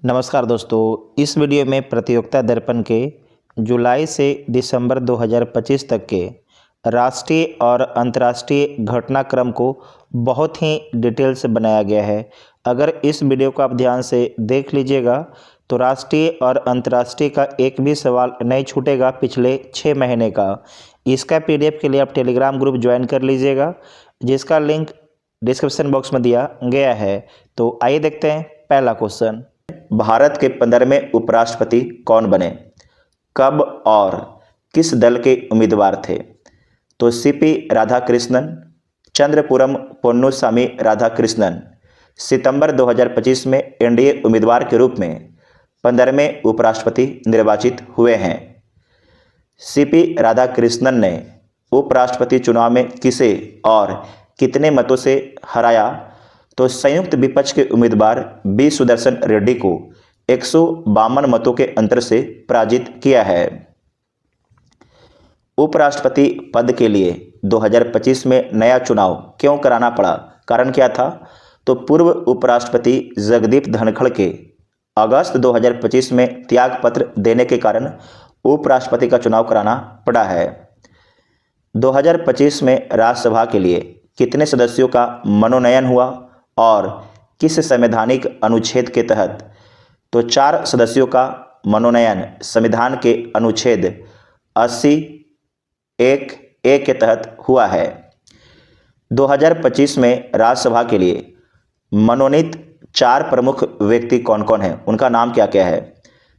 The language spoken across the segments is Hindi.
नमस्कार दोस्तों, इस वीडियो में प्रतियोगिता दर्पण के जुलाई से दिसंबर 2025 तक के राष्ट्रीय और अंतर्राष्ट्रीय घटनाक्रम को बहुत ही डिटेल से बनाया गया है। अगर इस वीडियो को आप ध्यान से देख लीजिएगा तो राष्ट्रीय और अंतर्राष्ट्रीय का एक भी सवाल नहीं छूटेगा पिछले 6 महीने का। इसका पीडीएफ के लिए आप टेलीग्राम ग्रुप ज्वाइन कर लीजिएगा, जिसका लिंक डिस्क्रिप्शन बॉक्स में दिया गया है। तो आइए देखते हैं पहला क्वेश्चन। भारत के 15वें उपराष्ट्रपति कौन बने? कब और किस दल के उम्मीदवार थे? तो सीपी राधाकृष्णन, चंद्रपुरम पोन्नुसामी राधाकृष्णन सितंबर 2025 में एनडीए उम्मीदवार के रूप में 15वें उपराष्ट्रपति निर्वाचित हुए हैं। सीपी राधाकृष्णन ने उपराष्ट्रपति चुनाव में किसे और कितने मतों से हराया? तो संयुक्त विपक्ष के उम्मीदवार बी सुदर्शन रेड्डी को 152 मतों के अंतर से पराजित किया है। उपराष्ट्रपति पद के लिए 2025 में नया चुनाव क्यों कराना पड़ा? कारण क्या था? तो पूर्व उपराष्ट्रपति जगदीप धनखड़ के अगस्त 2025 में त्यागपत्र देने के कारण उपराष्ट्रपति का चुनाव कराना पड़ा है। 2025 में राज्यसभा के लिए कितने सदस्यों का मनोनयन हुआ और किस संवैधानिक अनुच्छेद के तहत? तो 4 सदस्यों का मनोनयन संविधान के अनुच्छेद 80(1)(a) के तहत हुआ है। 2025 में राज्यसभा के लिए मनोनीत 4 प्रमुख व्यक्ति कौन कौन हैं? उनका नाम क्या क्या है?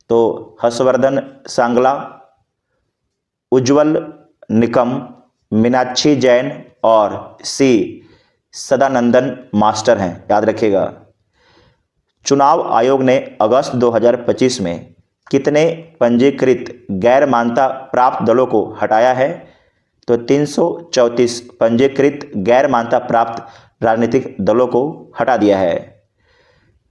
तो हर्षवर्धन श्रृंगला, उज्ज्वल निकम, मीनाक्षी जैन और सी सदानंदन मास्टर हैं, याद रखिएगा। चुनाव आयोग ने अगस्त 2025 में कितने पंजीकृत गैर मान्यता प्राप्त दलों को हटाया है? तो 334 पंजीकृत गैर मान्यता प्राप्त राजनीतिक दलों को हटा दिया है।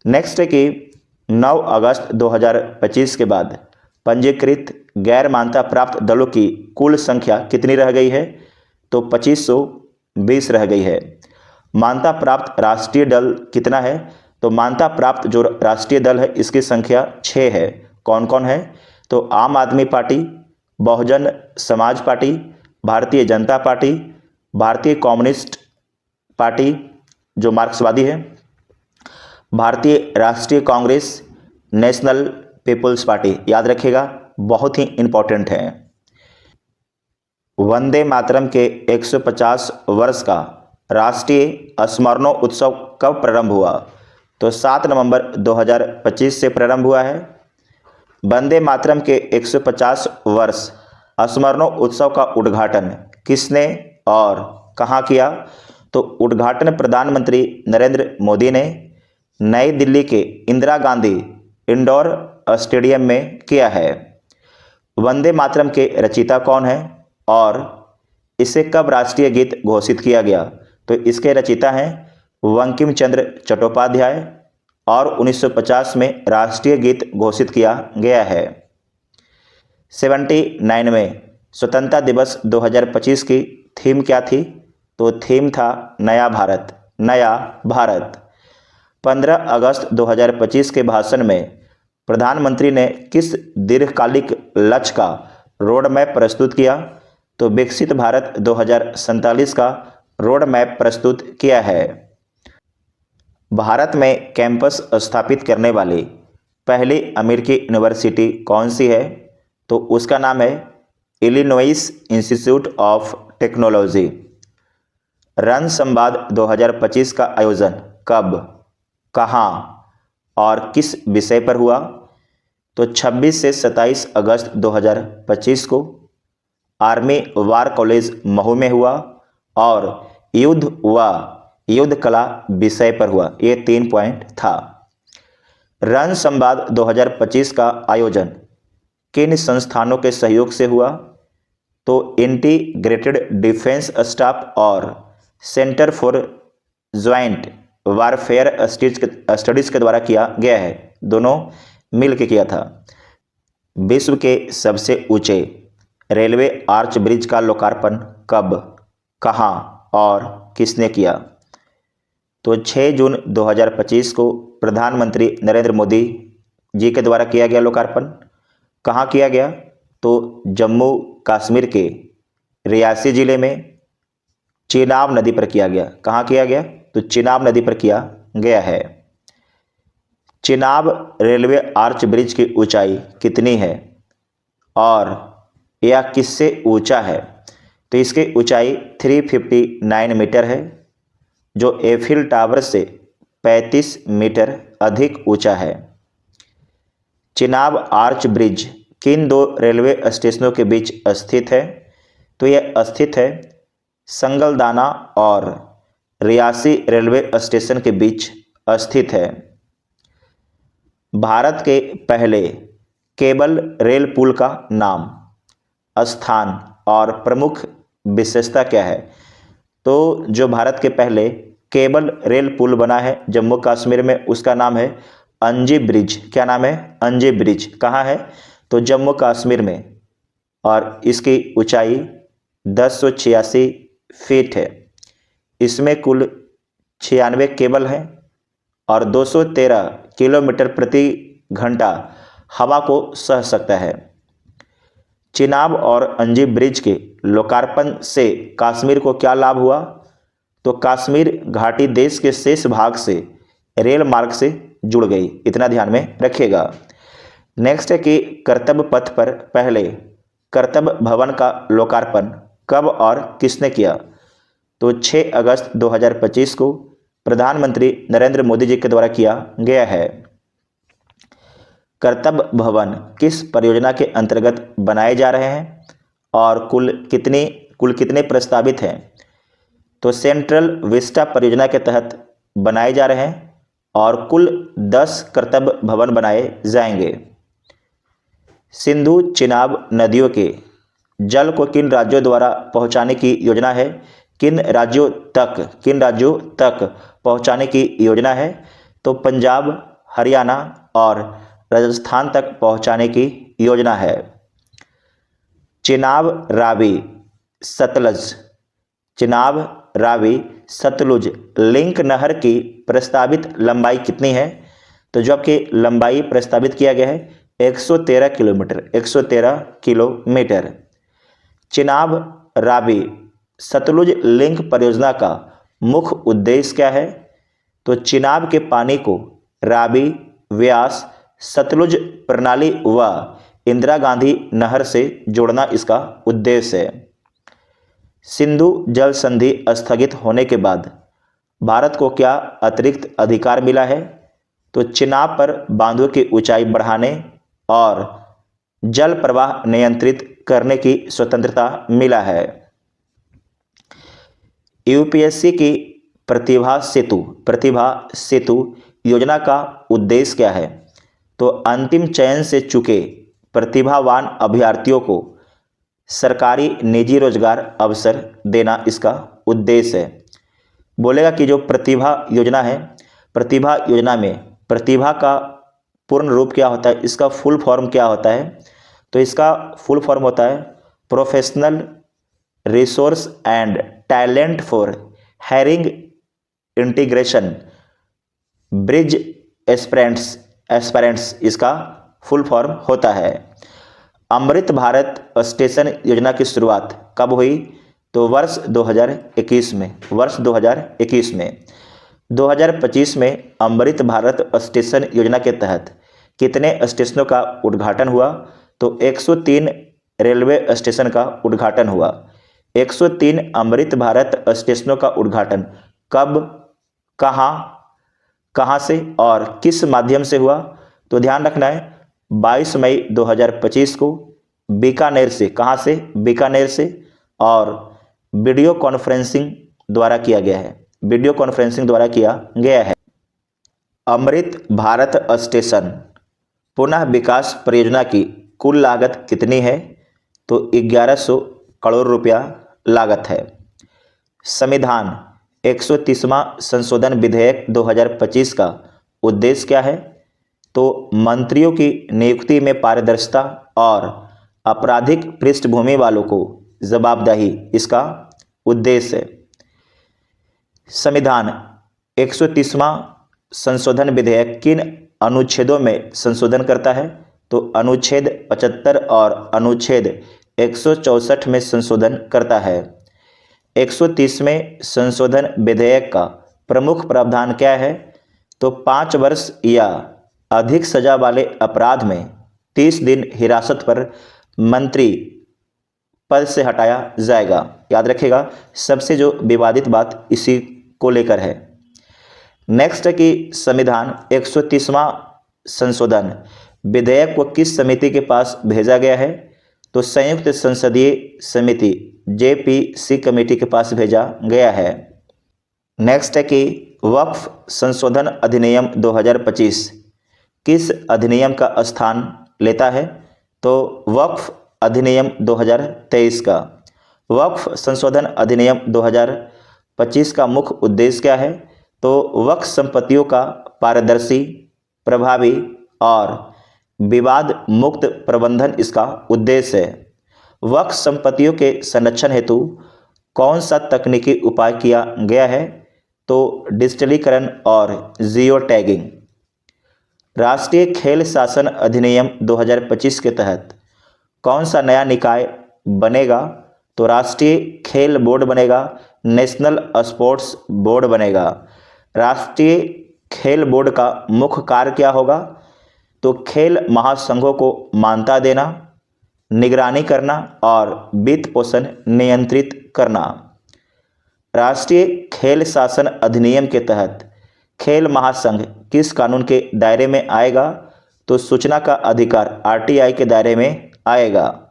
नेक्स्ट है कि 9 अगस्त 2025 के बाद पंजीकृत गैर मान्यता प्राप्त दलों की कुल संख्या कितनी रह गई है? तो 2520 रह गई है। मान्यता प्राप्त राष्ट्रीय दल कितना है? तो मान्यता प्राप्त जो राष्ट्रीय दल है इसकी संख्या 6 है। कौन कौन है? तो आम आदमी party, Bahujan Samaj party, Bharatiya Janata party, भारतीय कम्युनिस्ट पार्टी जो मार्क्सवादी है, भारतीय राष्ट्रीय कांग्रेस, नेशनल पीपुल्स पार्टी। याद रखिएगा, बहुत ही इंपॉर्टेंट है। वंदे मातरम के 150 वर्ष का राष्ट्रीय स्मरणोत्सव कब प्रारंभ हुआ? तो 7 नवंबर 2025 से प्रारंभ हुआ है। वंदे मातरम के 150 वर्ष स्मरणोत्सव का उद्घाटन किसने और कहाँ किया? तो उद्घाटन प्रधानमंत्री नरेंद्र मोदी ने नई दिल्ली के इंदिरा गांधी इंडोर स्टेडियम में किया है। वंदे मातरम के रचयिता कौन है और इसे कब राष्ट्रीय गीत घोषित किया गया? तो इसके रचयिता हैं बंकिम चंद्र चट्टोपाध्याय और 1950 में राष्ट्रीय गीत घोषित किया गया है। 79वें स्वतंत्रता दिवस 2025 की थीम क्या थी? तो थीम था नया भारत, नया भारत। 15 अगस्त 2025 के भाषण में प्रधानमंत्री ने किस दीर्घकालिक लक्ष्य का रोड मैप प्रस्तुत किया? तो विकसित भारत 2047 का रोड मैप प्रस्तुत किया है। भारत में कैंपस स्थापित करने वाली पहली अमेरिकी यूनिवर्सिटी कौन सी है? तो उसका नाम है इलिनॉइस इंस्टीट्यूट ऑफ टेक्नोलॉजी। रण संवाद 2025 का आयोजन कब, कहाँ और किस विषय पर हुआ? तो 26 से 27 अगस्त 2025 को आर्मी वार कॉलेज महू में हुआ और युद्ध व युद्ध कला विषय पर हुआ। ये 3 पॉइंट था। रण संवाद 2025 का आयोजन किन संस्थानों के सहयोग से हुआ? तो इंटीग्रेटेड डिफेंस स्टाफ और centre for joint warfare studies के द्वारा किया गया है। दोनों मिल के किया था। विश्व के सबसे ऊंचे रेलवे आर्च ब्रिज का लोकार्पण कब, कहाँ और किसने किया? तो 6 जून 2025 को प्रधानमंत्री नरेंद्र मोदी जी के द्वारा किया गया लोकार्पण। कहाँ किया गया? तो जम्मू कश्मीर के रियासी जिले में चेनाब नदी पर किया गया। कहाँ किया गया? तो चेनाब नदी पर किया गया है। चेनाब रेलवे आर्च ब्रिज की ऊंचाई कितनी है और यह किससे ऊंचा है? तो इसकी ऊंचाई 359 मीटर है, जो एफिल टावर से 35 मीटर अधिक ऊंचा है। चेनाब आर्च ब्रिज किन दो रेलवे स्टेशनों के बीच स्थित है? तो यह स्थित है संगलदाना और रियासी रेलवे स्टेशन के बीच स्थित है। भारत के पहले केबल रेल पुल का नाम, स्थान और प्रमुख विशेषता क्या है? तो जो भारत के पहले केबल रेल पुल बना है जम्मू कश्मीर में, उसका नाम है अंजी ब्रिज। क्या नाम है? अंजी ब्रिज। कहाँ है? तो जम्मू कश्मीर में, और इसकी ऊंचाई 1086 फीट है। इसमें कुल 96 केबल हैं और 213 किलोमीटर प्रति घंटा हवा को सह सकता है। चेनाब और अंजी ब्रिज के लोकार्पण से कश्मीर को क्या लाभ हुआ? तो कश्मीर घाटी देश के शेष भाग से रेल मार्ग से जुड़ गई। इतना ध्यान में रखिएगा। नेक्स्ट है कि कर्तव्य पथ पर पहले कर्तव्य भवन का लोकार्पण कब और किसने किया? तो 6 अगस्त 2025 को प्रधानमंत्री नरेंद्र मोदी जी के द्वारा किया गया है। कर्तव्य भवन किस परियोजना के अंतर्गत बनाए जा रहे हैं और कुल कितने प्रस्तावित हैं? तो सेंट्रल विस्टा परियोजना के तहत बनाए जा रहे हैं और कुल 10 कर्तव्य भवन बनाए जाएंगे। सिंधु चिनाब नदियों के जल को किन राज्यों द्वारा पहुंचाने की योजना है? किन राज्यों तक पहुंचाने की योजना है? तो पंजाब, हरियाणा और राजस्थान तक पहुंचाने की योजना है। चेनाब रावी सतलुज लिंक नहर की प्रस्तावित लंबाई कितनी है? तो जो आपकी लंबाई प्रस्तावित किया गया है 113 किलोमीटर। चेनाब रावी सतलुज लिंक परियोजना का मुख्य उद्देश्य क्या है? तो चेनाब के पानी को रावी, व्यास, सतलुज प्रणाली व इंदिरा गांधी नहर से जोड़ना इसका उद्देश्य है। सिंधु जल संधि स्थगित होने के बाद भारत को क्या अतिरिक्त अधिकार मिला है? तो चेनाब पर बांधों की ऊंचाई बढ़ाने और जल प्रवाह नियंत्रित करने की स्वतंत्रता मिला है। यूपीएससी की प्रतिभा सेतु योजना का उद्देश्य क्या है? तो अंतिम चयन से चुके प्रतिभावान अभ्यर्थियों को सरकारी निजी रोजगार अवसर देना इसका उद्देश्य है। बोलेगा कि जो प्रतिभा योजना है, प्रतिभा योजना में प्रतिभा का पूर्ण रूप क्या होता है, इसका फुल फॉर्म क्या होता है? तो इसका फुल फॉर्म होता है professional resource and talent for hiring integration bridge aspirants इसका फुल फॉर्म होता है। अमृत भारत स्टेशन योजना की शुरुआत कब हुई? तो वर्ष 2021 में। 2025 में अमृत भारत स्टेशन योजना के तहत कितने स्टेशनों का उद्घाटन हुआ? तो 103 रेलवे स्टेशन का उद्घाटन हुआ। 103 अमृत भारत स्टेशनों का उद्घाटन कब, कहाँ से और किस माध्यम से हुआ? तो ध्यान रखना है 22 मई 2025 को बीकानेर से। कहाँ से? बीकानेर से। और वीडियो कॉन्फ्रेंसिंग द्वारा किया गया है। अमृत भारत स्टेशन पुनः विकास परियोजना की कुल लागत कितनी है? तो 1100 करोड़ रुपया लागत है। संविधान 130वां संशोधन विधेयक 2025 का उद्देश्य क्या है? तो मंत्रियों की नियुक्ति में पारदर्शिता और आपराधिक पृष्ठभूमि वालों को जवाबदेही इसका उद्देश्य है। संविधान 130वां संशोधन विधेयक किन अनुच्छेदों में संशोधन करता है? तो अनुच्छेद 75 और अनुच्छेद 164 में संशोधन करता है। 130वें संशोधन विधेयक का प्रमुख प्रावधान क्या है? तो 5 वर्ष या अधिक सजा वाले अपराध में 30 दिन हिरासत पर मंत्री पद से हटाया जाएगा। याद रखिएगा, सबसे जो विवादित बात इसी को लेकर है। नेक्स्ट है कि संविधान 130वां संशोधन विधेयक को किस समिति के पास भेजा गया है? तो संयुक्त संसदीय समिति जेपीसी कमेटी के पास भेजा गया है। नेक्स्ट है कि वक्फ संशोधन अधिनियम 2025 किस अधिनियम का स्थान लेता है? तो वक्फ अधिनियम 2023 का। वक्फ संशोधन अधिनियम 2025 का मुख्य उद्देश्य क्या है? तो वक्फ संपत्तियों का पारदर्शी, प्रभावी और विवाद मुक्त प्रबंधन इसका उद्देश्य है। वक्फ संपत्तियों के संरक्षण हेतु कौन सा तकनीकी उपाय किया गया है? तो डिजिटलीकरण और जियो टैगिंग। राष्ट्रीय खेल शासन अधिनियम 2025 के तहत कौन सा नया निकाय बनेगा? तो राष्ट्रीय खेल बोर्ड बनेगा, नेशनल स्पोर्ट्स बोर्ड बनेगा। राष्ट्रीय खेल बोर्ड का मुख्य कार्य क्या होगा? तो खेल महासंघों को मान्यता देना, निगरानी करना और वित्त पोषण नियंत्रित करना। राष्ट्रीय खेल शासन अधिनियम के तहत खेल महासंघ किस कानून के दायरे में आएगा? तो सूचना का अधिकार आरटीआई के दायरे में आएगा।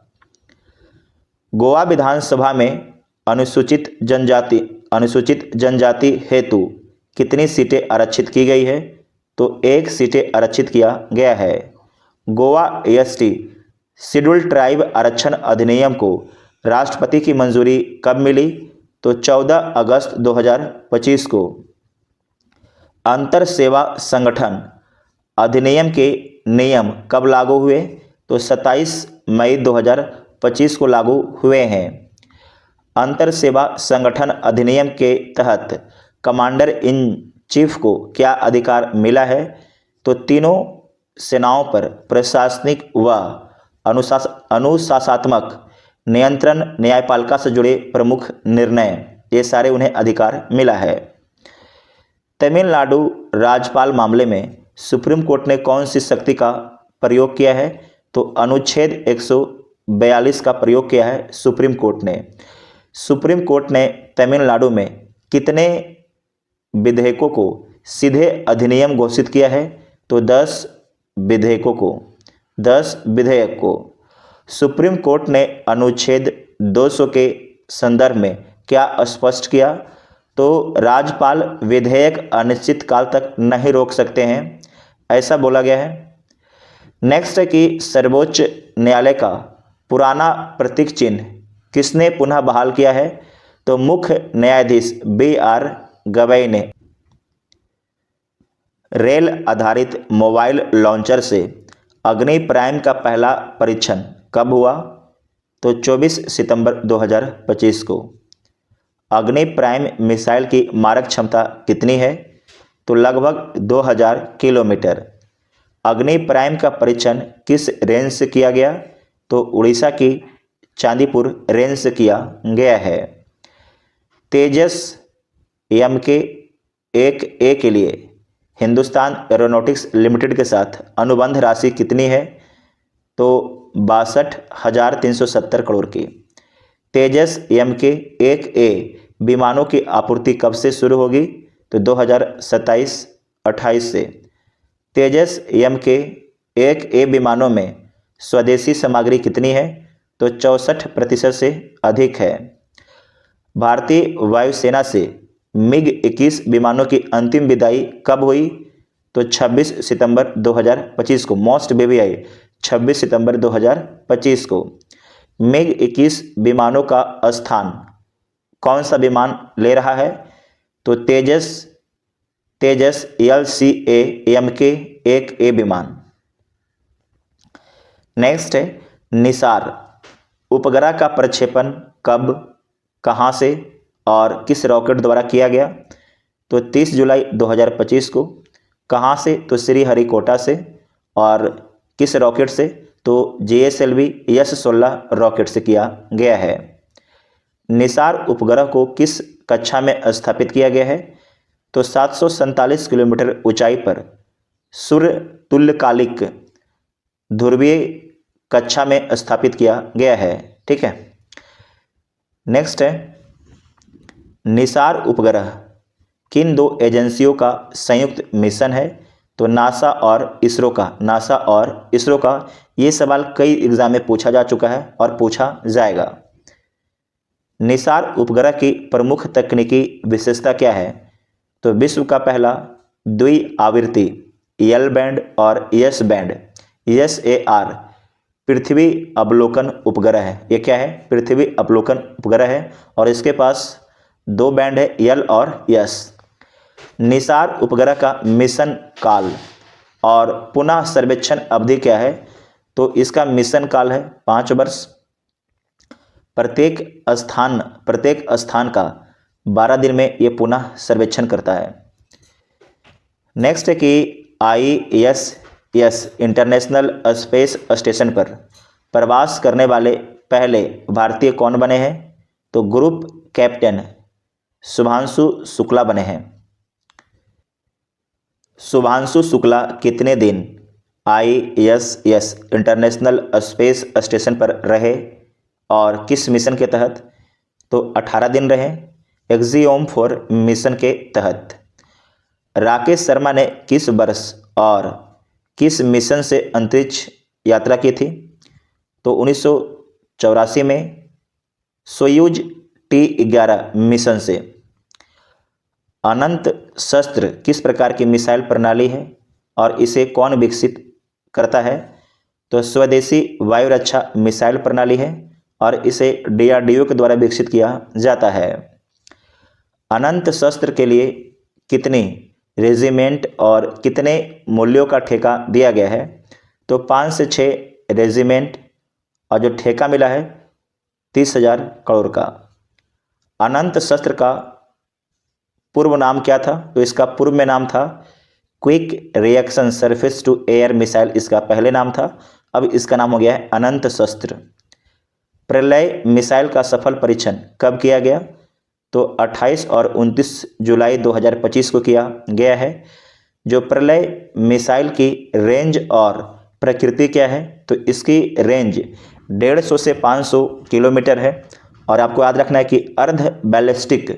गोवा विधानसभा में अनुसूचित जनजाति हेतु कितनी सीटें आरक्षित की गई है? तो 1 सीटें आरक्षित किया गया है। गोवा एसटी शेड्यूल्ड ट्राइब आरक्षण अधिनियम को राष्ट्रपति की मंजूरी कब मिली? तो 14 अगस्त 2025 को। अंतर सेवा संगठन अधिनियम के नियम कब लागू हुए? तो 27 मई 2025 को लागू हुए हैं। अंतर सेवा संगठन अधिनियम के तहत कमांडर इन चीफ को क्या अधिकार मिला है? तो तीनों सेनाओं पर प्रशासनिक व अनुशासनात्मक नियंत्रण, न्यायपालिका से जुड़े प्रमुख निर्णय, ये सारे उन्हें अधिकार मिला है। तमिलनाडु राज्यपाल मामले में सुप्रीम कोर्ट ने कौन सी शक्ति का प्रयोग किया है? तो अनुच्छेद 142 का प्रयोग किया है सुप्रीम कोर्ट ने। सुप्रीम कोर्ट ने तमिलनाडु में कितने विधेयकों को सीधे अधिनियम घोषित किया है? तो 10 विधेयकों को, 10 विधेयक को। सुप्रीम कोर्ट ने अनुच्छेद 200 के संदर्भ में क्या स्पष्ट किया? तो राज्यपाल विधेयक अनिश्चित काल तक नहीं रोक सकते हैं, ऐसा बोला गया है। नेक्स्ट है कि सर्वोच्च न्यायालय का पुराना प्रतीक चिन्ह किसने पुनः बहाल किया है? तो मुख्य न्यायाधीश BR गवई ने। रेल आधारित मोबाइल लॉन्चर से अग्नि प्राइम का पहला परीक्षण कब हुआ? तो 24 सितंबर 2025 को। अग्नि प्राइम मिसाइल की मारक क्षमता कितनी है? तो लगभग 2000 किलोमीटर। अग्नि प्राइम का परीक्षण किस रेंज से किया गया? तो उड़ीसा की चांदीपुर रेंज से किया गया है। तेजस MK-1A के लिए हिंदुस्तान एरोनॉटिक्स लिमिटेड के साथ अनुबंध राशि कितनी है? तो 62,370 करोड़ की। तेजस MK-1A विमानों की आपूर्ति कब से शुरू होगी? तो 2027-28 से। तेजस MK-1A विमानों में स्वदेशी सामग्री कितनी है? तो 64% से अधिक है। भारतीय वायुसेना से MiG-21 विमानों की अंतिम विदाई कब हुई? तो 26 सितंबर 2025 को। मोस्ट BBI 26 सितंबर 2025 को। MiG-21 विमानों का स्थान कौन सा विमान ले रहा है? तो तेजस LCA MK-1A विमान। नेक्स्ट है निसार उपग्रह का प्रक्षेपण कब, कहां से और किस रॉकेट द्वारा किया गया? तो 30 जुलाई 2025 को। कहाँ से? तो श्रीहरिकोटा से। और किस रॉकेट से? तो GSLV यश-16 रॉकेट से किया गया है। निसार उपग्रह को किस कक्षा में स्थापित किया गया है? तो 747 किलोमीटर ऊंचाई पर सूर्य तुल्यकालिक ध्रुवीय कक्षा में स्थापित किया गया है। ठीक है, नेक्स्ट है, निसार उपग्रह किन दो एजेंसियों का संयुक्त मिशन है? तो नासा और इसरो का। ये सवाल कई एग्जाम में पूछा जा चुका है और पूछा जाएगा। निसार उपग्रह की प्रमुख तकनीकी विशेषता क्या है? तो विश्व का पहला द्विआवृत्ति एल बैंड और एस बैंड SAR पृथ्वी अवलोकन उपग्रह है। ये क्या है? पृथ्वी अवलोकन उपग्रह है और इसके पास 2 बैंड है, एल और एस। निसार उपग्रह का मिशन काल और पुनः सर्वेक्षण अवधि क्या है? तो इसका मिशन काल है 5 वर्ष। प्रत्येक स्थान का 12 दिन में ये पुनः सर्वेक्षण करता है। नेक्स्ट है कि ISS इंटरनेशनल स्पेस स्टेशन पर प्रवास करने वाले पहले भारतीय कौन बने हैं? तो ग्रुप कैप्टन शुभांशु शुक्ला बने हैं। शुभांशु शुक्ला कितने दिन ISS इंटरनेशनल स्पेस स्टेशन पर रहे और किस मिशन के तहत? तो 18 दिन रहे, एक्सियोम 4 मिशन के तहत। राकेश शर्मा ने किस वर्ष और किस मिशन से अंतरिक्ष यात्रा की थी? तो 1984 में सोयूज T11 मिशन से। अनंत शस्त्र किस प्रकार की मिसाइल प्रणाली है और इसे कौन विकसित करता है? तो स्वदेशी वायु रक्षा मिसाइल प्रणाली है और इसे DRDO के द्वारा विकसित किया जाता है। अनंत शस्त्र के लिए कितनी रेजिमेंट और कितने मूल्यों का ठेका दिया गया है? तो 5 से 6 रेजिमेंट और जो ठेका मिला है 30,000 करोड़ का। अनंत शस्त्र का पूर्व नाम क्या था? तो इसका पूर्व में नाम था quick reaction surface to air missile, इसका पहले नाम था, अब इसका नाम हो गया है अनंत शस्त्र। प्रलय मिसाइल का सफल परीक्षण कब किया गया? तो 28 और 29 जुलाई 2025 को किया गया है। जो प्रलय मिसाइल की रेंज और प्रकृति क्या है? तो इसकी रेंज 150 से 500 किलोमीटर है और आपको याद रखना है कि अर्ध बैलिस्टिक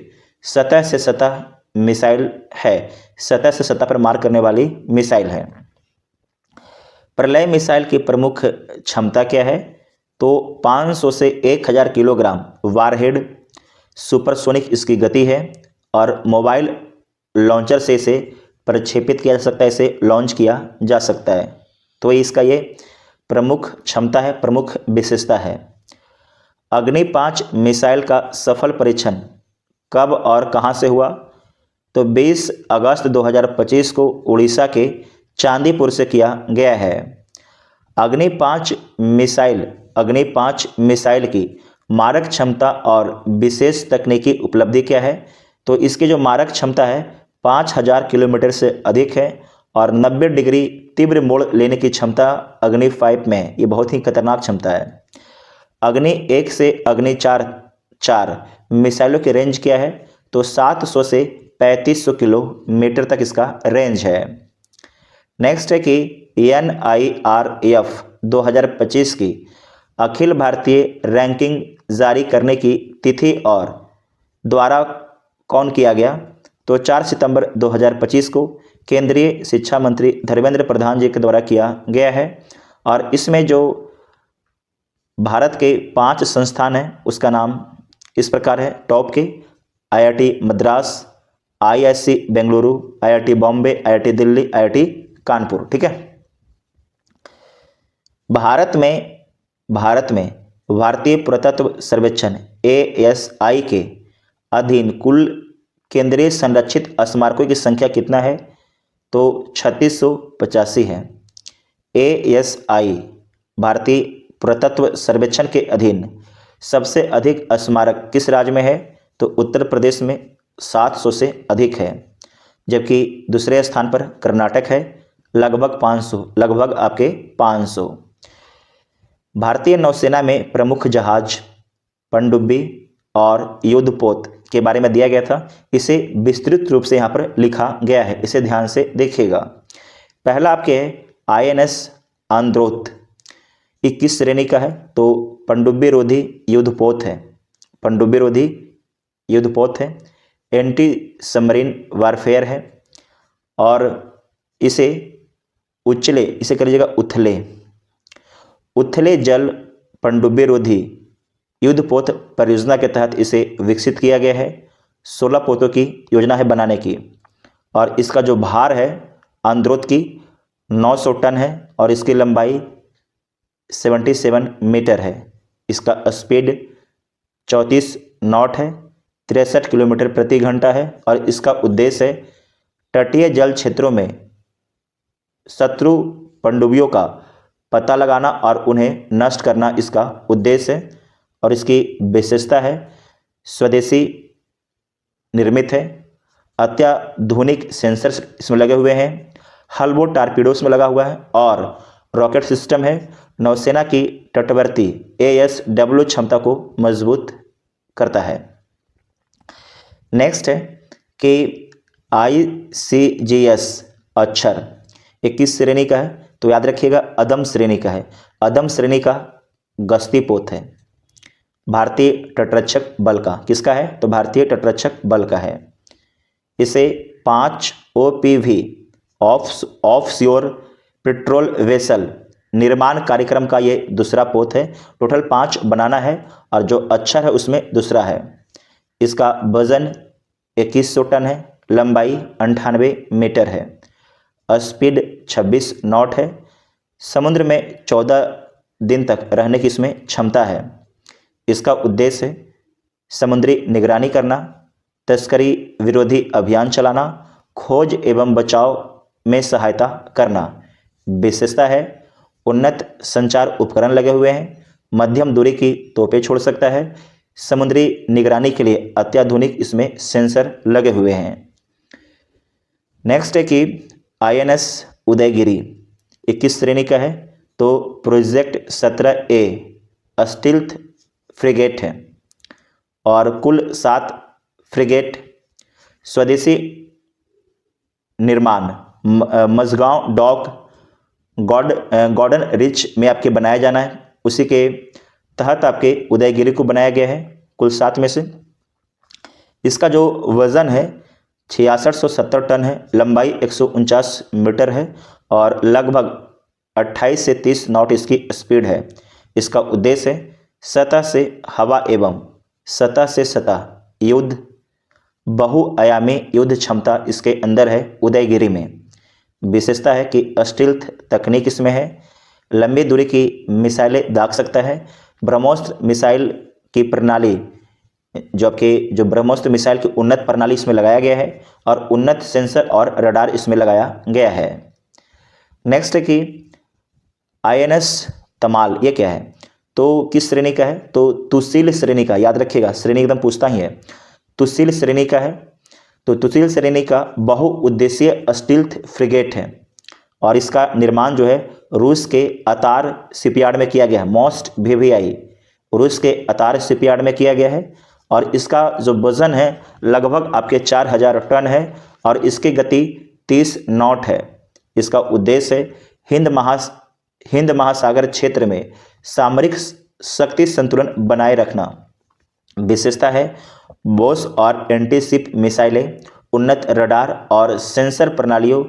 सतह से सतह मिसाइल है, सतह से सतह पर मार करने वाली मिसाइल है। प्रलय मिसाइल की प्रमुख क्षमता क्या है? तो 500 से 1000 किलोग्राम वारहेड, सुपरसोनिक इसकी गति है और मोबाइल लॉन्चर से इसे प्रक्षेपित किया जा सकता है, इसे लॉन्च किया जा सकता है। तो इसका ये प्रमुख क्षमता है, प्रमुख विशेषता है। अग्नि 5 मिसाइल का सफल परीक्षण कब और कहां से हुआ? तो 20 अगस्त 2025 को उड़ीसा के चांदीपुर से किया गया है। अग्नि 5 मिसाइल की मारक क्षमता और विशेष तकनीकी उपलब्धि क्या है? तो इसकी जो मारक क्षमता है 5000 किलोमीटर से अधिक है और 90 डिग्री तीव्र मोड़ लेने की क्षमता अग्नि 5 में है। ये बहुत ही खतरनाक क्षमता है। अग्नि 1 से अग्नि 4 मिसाइलों की रेंज क्या है? तो 700 से 3500 किलोमीटर तक इसका रेंज है। नेक्स्ट है कि NIRF 2025 की अखिल भारतीय रैंकिंग जारी करने की तिथि और द्वारा कौन किया गया? तो 4 सितंबर 2025 को केंद्रीय शिक्षा मंत्री धर्मेंद्र प्रधान जी के द्वारा किया गया है और इसमें जो भारत के 5 संस्थान हैं उसका नाम इस प्रकार है टॉप के: IIT Madras, IISc Bengaluru, IIT Bombay, IIT Delhi, IIT Kanpur. ठीक है, भारत में भारतीय पुरातत्व सर्वेक्षण ASI के अधीन कुल केंद्रीय संरक्षित स्मारकों की संख्या कितना है? तो 3685 है। ASI भारतीय पुरातत्व सर्वेक्षण के अधीन सबसे अधिक स्मारक किस राज्य में है? तो उत्तर प्रदेश में 700 से अधिक है। जबकि दूसरे स्थान पर कर्नाटक है लगभग 500, लगभग आपके 500। भारतीय नौसेना में प्रमुख जहाज, पनडुब्बी और युद्धपोत के बारे में दिया गया था। इसे विस्तृत रूप से यहाँ पर लिखा गया है, इसे ध्यान से देखिएगा। पहला आपके INS आंद्रोथ 21 श्रेणी का है, तो पनडुब्बी रोधी युद्धपोत है, पनडुब्बी रोधी युद्धपोत है, एंटी सबमरीन वारफेयर है और इसे उछले, इसे कर लीजिएगा उथले, उथले जल पनडुब्बी रोधी युद्धपोत परियोजना के तहत इसे विकसित किया गया है। 16 पोतों की योजना है बनाने की और इसका जो भार है आंद्रोथ की 900 टन है और इसकी लंबाई 77 मीटर है। इसका स्पीड 34 नॉट है, 63 किलोमीटर प्रति घंटा है और इसका उद्देश्य है तटीय जल क्षेत्रों में शत्रु पनडुब्बियों का पता लगाना और उन्हें नष्ट करना इसका उद्देश्य है। और इसकी विशेषता है स्वदेशी निर्मित है, अत्याधुनिक सेंसर्स इसमें लगे हुए हैं, हल्बो टारपीडोस में लगा हुआ है और रॉकेट सिस्टम है। नौसेना की तटवर्ती ASW क्षमता को मजबूत करता है। नेक्स्ट है कि ICGS अक्षर 21 श्रेणी का है, तो याद रखिएगा अदम श्रेणी का है, अदम श्रेणी का गश्ती पोत है, भारतीय तटरक्षक बल का। किसका है? तो भारतीय तटरक्षक बल का है। इसे 5 OPV ऑफशोर पेट्रोल वेसल निर्माण कार्यक्रम का ये दूसरा पोत है। टोटल 5 बनाना है और जो अक्षर है उसमें दूसरा है। इसका वजन 2100 टन है, लंबाई 98 मीटर है, स्पीड 26 नॉट है, समुद्र में 14 दिन तक रहने की इसमें क्षमता है। इसका उद्देश्य है समुद्री निगरानी करना, तस्करी विरोधी अभियान चलाना, खोज एवं बचाव में सहायता करना। विशेषता है उन्नत संचार उपकरण लगे हुए हैं, मध्यम दूरी की तोपें छोड़ सकता है, समुद्री निगरानी के लिए अत्याधुनिक इसमें सेंसर लगे हुए हैं। नेक्स्ट है कि INS उदयगिरी 21 श्रेणी का है, तो प्रोजेक्ट 17A स्टील्थ फ्रिगेट है और कुल 7 फ्रिगेट स्वदेशी निर्माण मझगांव डॉक गॉर्डन रिच में आपके बनाया जाना है। उसी के तहत आपके उदयगिरी को बनाया गया है, कुल 7 में से। इसका जो वजन है 6670 टन है, लंबाई 149 मीटर है और लगभग 28 से 30 नॉट इसकी स्पीड है। इसका उद्देश्य है सतह से हवा एवं सतह से सतह युद्ध, बहुआयामी युद्ध क्षमता इसके अंदर है उदयगिरी में। विशेषता है कि स्टील्थ तकनीक इसमें है, लंबी दूरी की मिसाइलें दाग सकता है, ब्रह्मोस्त्र मिसाइल की प्रणाली जो ब्रह्मोस्त्र मिसाइल की उन्नत प्रणाली इसमें लगाया गया है और उन्नत सेंसर और रडार इसमें लगाया गया है। नेक्स्ट है कि INS तमाल, ये क्या है? तो किस श्रेणी का है? तो तुशील श्रेणी का, याद रखिएगा श्रेणी एकदम पूछता ही है। तुशील श्रेणी का है, तो तुशील श्रेणी का बहुउद्देशीय स्टील्थ फ्रिगेट है और इसका निर्माण जो है रूस के अतार शिपयार्ड में किया गया है। मोस्ट VVI रूस के अतार शिपयार्ड में किया गया है और इसका जो वजन है लगभग आपके 4000 टन है और इसकी गति 30 नॉट है। इसका उद्देश्य है हिंद महासागर क्षेत्र में सामरिक शक्ति संतुलन बनाए रखना। विशेषता है बोस और एंटीशिप मिसाइलें, उन्नत रडार और सेंसर प्रणालियों,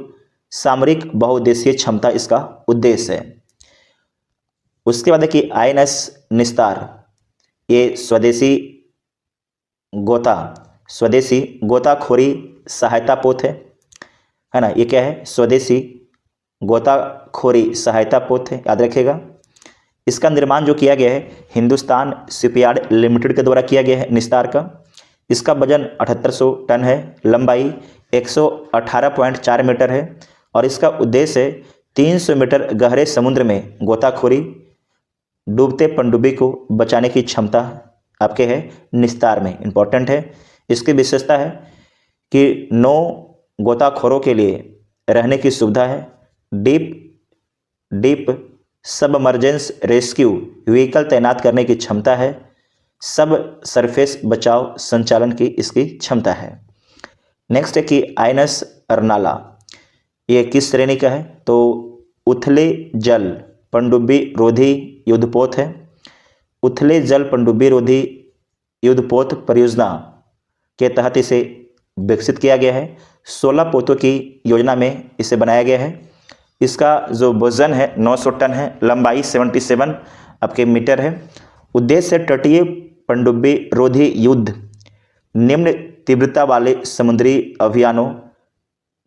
सामरिक बहुउद्देशीय क्षमता इसका उद्देश्य है। उसके बाद है कि INS निस्तार, ये स्वदेशी गोताखोरी सहायता पोत है ना। ये क्या है? स्वदेशी गोताखोरी सहायता पोत है, याद रखिएगा। इसका निर्माण जो किया गया है हिंदुस्तान शिपयार्ड लिमिटेड के द्वारा किया गया है निस्तार का। इसका वजन 7800 टन है, लंबाई 118.4 मीटर है और इसका उद्देश्य है 300 मीटर गहरे समुद्र में गोताखोरी, डूबते पनडुब्बी को बचाने की क्षमता आपके है निस्तार में, इंपॉर्टेंट है। इसकी विशेषता है कि 9 गोताखोरों के लिए रहने की सुविधा है। डीप सबमर्जेंस रेस्क्यू व्हीकल तैनात करने की क्षमता है। सब सरफेस बचाव संचालन की इसकी क्षमता है। नेक्स्ट है कि आइनस अर्नाला, ये किस श्रेणी का है? तो उथले जल पनडुब्बी रोधी युद्धपोत है। उथले जल पनडुब्बी रोधी युद्धपोत परियोजना के तहत इसे विकसित किया गया है। 16 पोतों की योजना में इसे बनाया गया है। इसका जो वजन है 900 टन है, लंबाई 77 आपके मीटर है। उद्देश्य तटीय पनडुब्बी रोधी युद्ध, निम्न तीव्रता वाले समुद्री अभियानों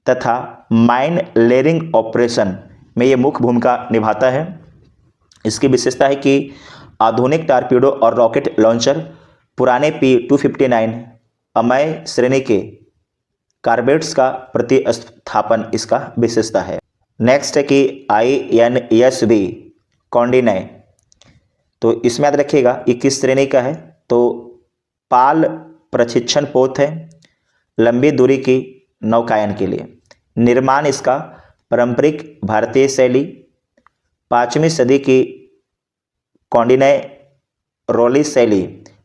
तथा माइन लेयरिंग ऑपरेशन में ये मुख्य भूमिका निभाता है। इसकी विशेषता है कि आधुनिक टारपीडो और रॉकेट लॉन्चर, पुराने P259 अमय श्रेणी के कार्बेट्स का प्रतिस्थापन इसका विशेषता है। नेक्स्ट है कि INSB कौंडिन्य, तो इसमें याद रखिएगा ये किस श्रेणी का है? तो पाल प्रशिक्षण पोत है, लंबी दूरी की नौकायन के लिए। निर्माण इसका पारंपरिक भारतीय शैली, 5वीं सदी की कौंडिन्य रोली शैली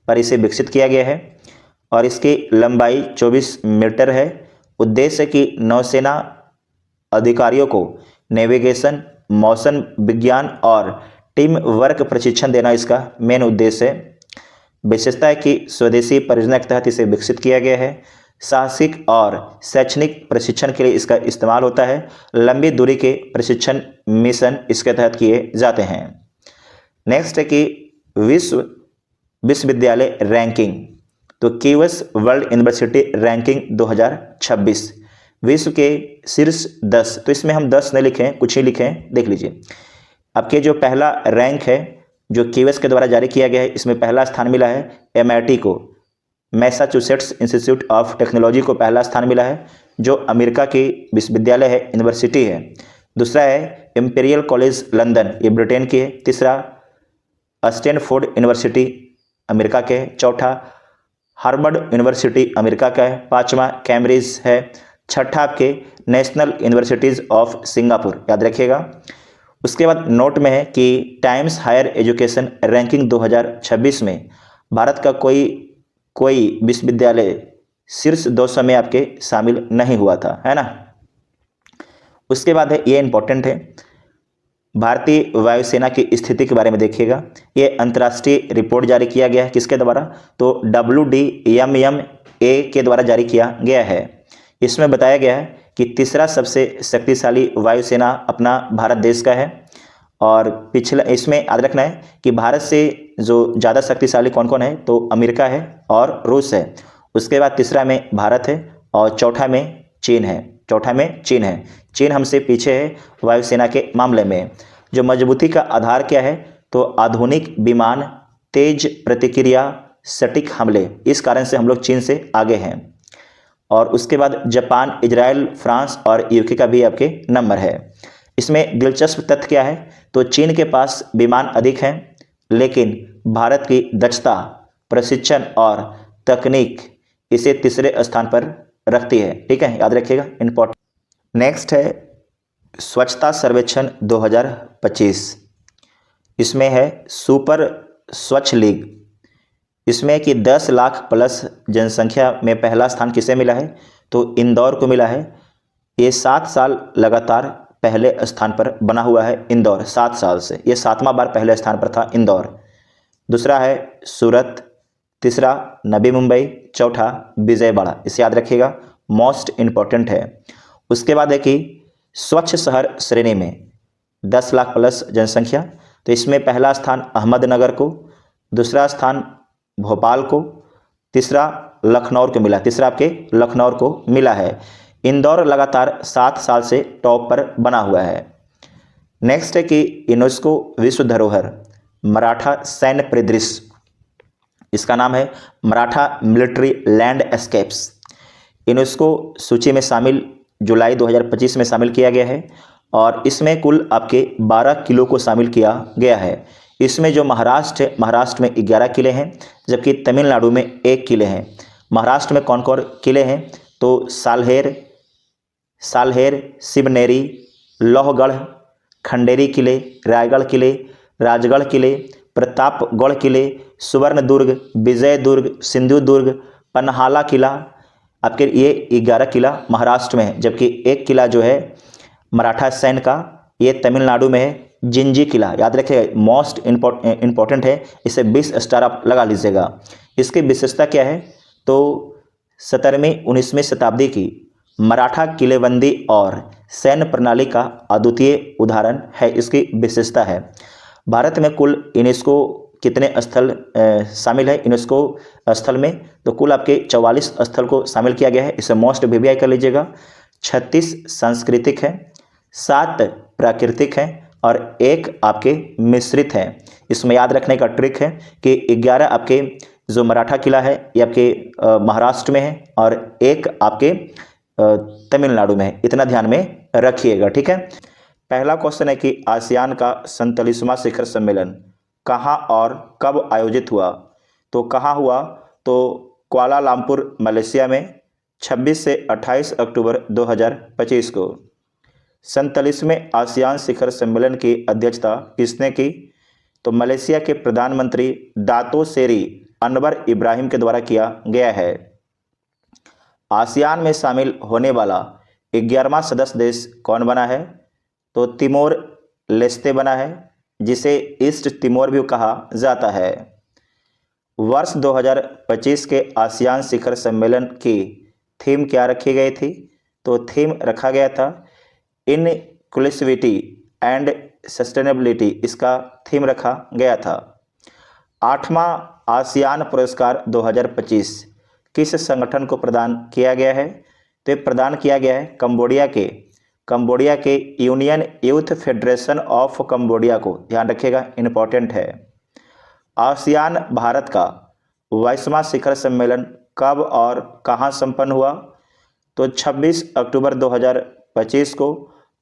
पर इसे विकसित किया गया है और इसकी लंबाई 24 मीटर है। उद्देश्य कि नौसेना अधिकारियों को नेविगेशन, मौसम विज्ञान और टीम वर्क प्रशिक्षण देना इसका मेन उद्देश्य है। विशेषता है कि स्वदेशी परियोजना के तहत इसे विकसित किया गया है। साहसिक और शैक्षणिक प्रशिक्षण के लिए इसका इस्तेमाल होता है। लंबी दूरी के प्रशिक्षण मिशन इसके तहत किए जाते हैं। नेक्स्ट है कि विश्वविद्यालय रैंकिंग, तो कीवस वर्ल्ड यूनिवर्सिटी रैंकिंग 2026 विश्व के शीर्ष 10, तो इसमें हम 10 नहीं लिखें, कुछ ही लिखें, देख लीजिए। आपके जो पहला रैंक है जो कीवस के द्वारा जारी किया गया है, इसमें पहला स्थान मिला है MIT को, मैसाचुसेट्स इंस्टीट्यूट ऑफ टेक्नोलॉजी को पहला स्थान मिला है, जो अमेरिका की विश्वविद्यालय है, यूनिवर्सिटी है। दूसरा है इंपीरियल कॉलेज लंदन, ये ब्रिटेन की है। तीसरा स्टैनफोर्ड यूनिवर्सिटी अमेरिका के है। चौथा हार्वर्ड यूनिवर्सिटी अमेरिका का है। पांचवा कैम्ब्रिज है। छठा आपके नेशनल यूनिवर्सिटीज़ ऑफ सिंगापुर, याद रखिएगा। उसके बाद नोट में है कि टाइम्स हायर एजुकेशन रैंकिंग 2026 में भारत का कोई विश्वविद्यालय शीर्ष 200 में आपके शामिल नहीं हुआ था, है ना। उसके बाद है, ये इंपॉर्टेंट है, भारतीय वायुसेना की स्थिति के बारे में देखिएगा। ये अंतर्राष्ट्रीय रिपोर्ट जारी किया गया है, किसके द्वारा? तो WDMMA के द्वारा जारी किया गया है। इसमें बताया गया है कि तीसरा सबसे शक्तिशाली वायुसेना अपना भारत देश का है। और पिछला इसमें याद रखना है कि भारत से जो ज़्यादा शक्तिशाली कौन कौन है, तो अमेरिका है और रूस है। उसके बाद तीसरा में भारत है और चौथा में चीन है। चीन हमसे पीछे है वायुसेना के मामले में। जो मजबूती का आधार क्या है? तो आधुनिक विमान, तेज प्रतिक्रिया, सटीक हमले, इस कारण से हम लोग चीन से आगे हैं। और उसके बाद जापान, इजराइल, फ्रांस और UK का भी आपके नंबर है। इसमें दिलचस्प तथ्य क्या है? तो चीन के पास विमान अधिक हैं, लेकिन भारत की दक्षता, प्रशिक्षण और तकनीक इसे तीसरे स्थान पर रखती है। ठीक है, याद रखिएगा, इंपॉर्टेंट। नेक्स्ट है स्वच्छता सर्वेक्षण 2025। इसमें है सुपर स्वच्छ लीग। इसमें कि 10 लाख प्लस जनसंख्या में पहला स्थान किसे मिला है? तो इंदौर को मिला है। ये 7 साल लगातार पहले स्थान पर बना हुआ है इंदौर, 7 साल से ये 7वां बार पहले स्थान पर था इंदौर। दूसरा है सूरत, तीसरा नवी मुंबई, चौथा विजयवाड़ा, इसे याद रखिएगा, मोस्ट इम्पॉर्टेंट है। उसके बाद है कि स्वच्छ शहर श्रेणी में 10 लाख प्लस जनसंख्या, तो इसमें पहला स्थान अहमदनगर को, दूसरा स्थान भोपाल को, तीसरा लखनऊ को मिला, तीसरा आपके लखनऊ को मिला है। इंदौर लगातार 7 साल से टॉप पर बना हुआ है। नेक्स्ट है कि यूनेस्को विश्व धरोहर मराठा सैन्य परिदृश्य, इसका नाम है मराठा मिलिट्री लैंडस्केप्स, यूनेस्को सूची में शामिल जुलाई 2025 में शामिल किया गया है। और इसमें कुल आपके 12 किलो को शामिल किया गया है। इसमें जो महाराष्ट्र है, महाराष्ट्र में 11 किले हैं, जबकि तमिलनाडु में 1 किले हैं। महाराष्ट्र में कौन कौन किले हैं? तो साल्हेर, साल्हेर, शिवनेरी, लोहगढ़, खंडेरी किले, रायगढ़ किले, राजगढ़ किले, प्रतापगढ़ किले, सुवर्णदुर्ग, विजयदुर्ग, सिंधुदुर्ग, पन्हाला किला। आपके ये 11 किला महाराष्ट्र में है, जबकि एक किला जो है मराठा सैन्य का ये तमिलनाडु में है, जिंजी किला। याद रखिएगा, मोस्ट इम्पोर्टेंट है, इसे 20 स्टार आप लगा लीजिएगा। इसकी विशेषता क्या है? तो 17वीं 19वीं शताब्दी की मराठा किलेबंदी और सैन्य प्रणाली का अद्वितीय उदाहरण है, इसकी विशेषता है। भारत में कुल यूनेस्को कितने स्थल शामिल है यूनेस्को स्थल में? तो कुल आपके 44 स्थल को शामिल किया गया है, इसे मोस्ट वीवीआई कर लीजिएगा। 36 सांस्कृतिक हैं, 7 प्राकृतिक हैं और 1 आपके मिश्रित हैं। इसमें याद रखने का ट्रिक है कि 11 आपके जो मराठा किला है ये आपके महाराष्ट्र में है और 1 आपके तमिलनाडु में है, इतना ध्यान में रखिएगा, ठीक है। पहला क्वेश्चन है कि आसियान का 47वां शिखर सम्मेलन कहाँ और कब आयोजित हुआ? तो कहाँ हुआ? तो कुआलालंपुर मलेशिया में 26 से 28 अक्टूबर 2025 को। 47वें आसियान शिखर सम्मेलन की अध्यक्षता किसने की? तो मलेशिया के प्रधानमंत्री दातो सेरी अनवर इब्राहिम के द्वारा किया गया है। आसियान में शामिल होने वाला 11वां सदस्य देश कौन बना है? तो तिमोर लेस्ते बना है, जिसे ईस्ट तिमोर भी कहा जाता है। वर्ष 2025 के आसियान शिखर सम्मेलन की थीम क्या रखी गई थी? तो थीम रखा गया था इनक्लूसिविटी एंड सस्टेनेबिलिटी, इसका थीम रखा गया था। 8वां आसियान पुरस्कार 2025 किस संगठन को प्रदान किया गया है? तो ये प्रदान किया गया है कंबोडिया के union youth federation of Cambodia को। ध्यान रखिएगा, इंपॉर्टेंट है। आसियान भारत का 22वां शिखर सम्मेलन कब और कहां संपन्न हुआ? तो 26 अक्टूबर 2025 को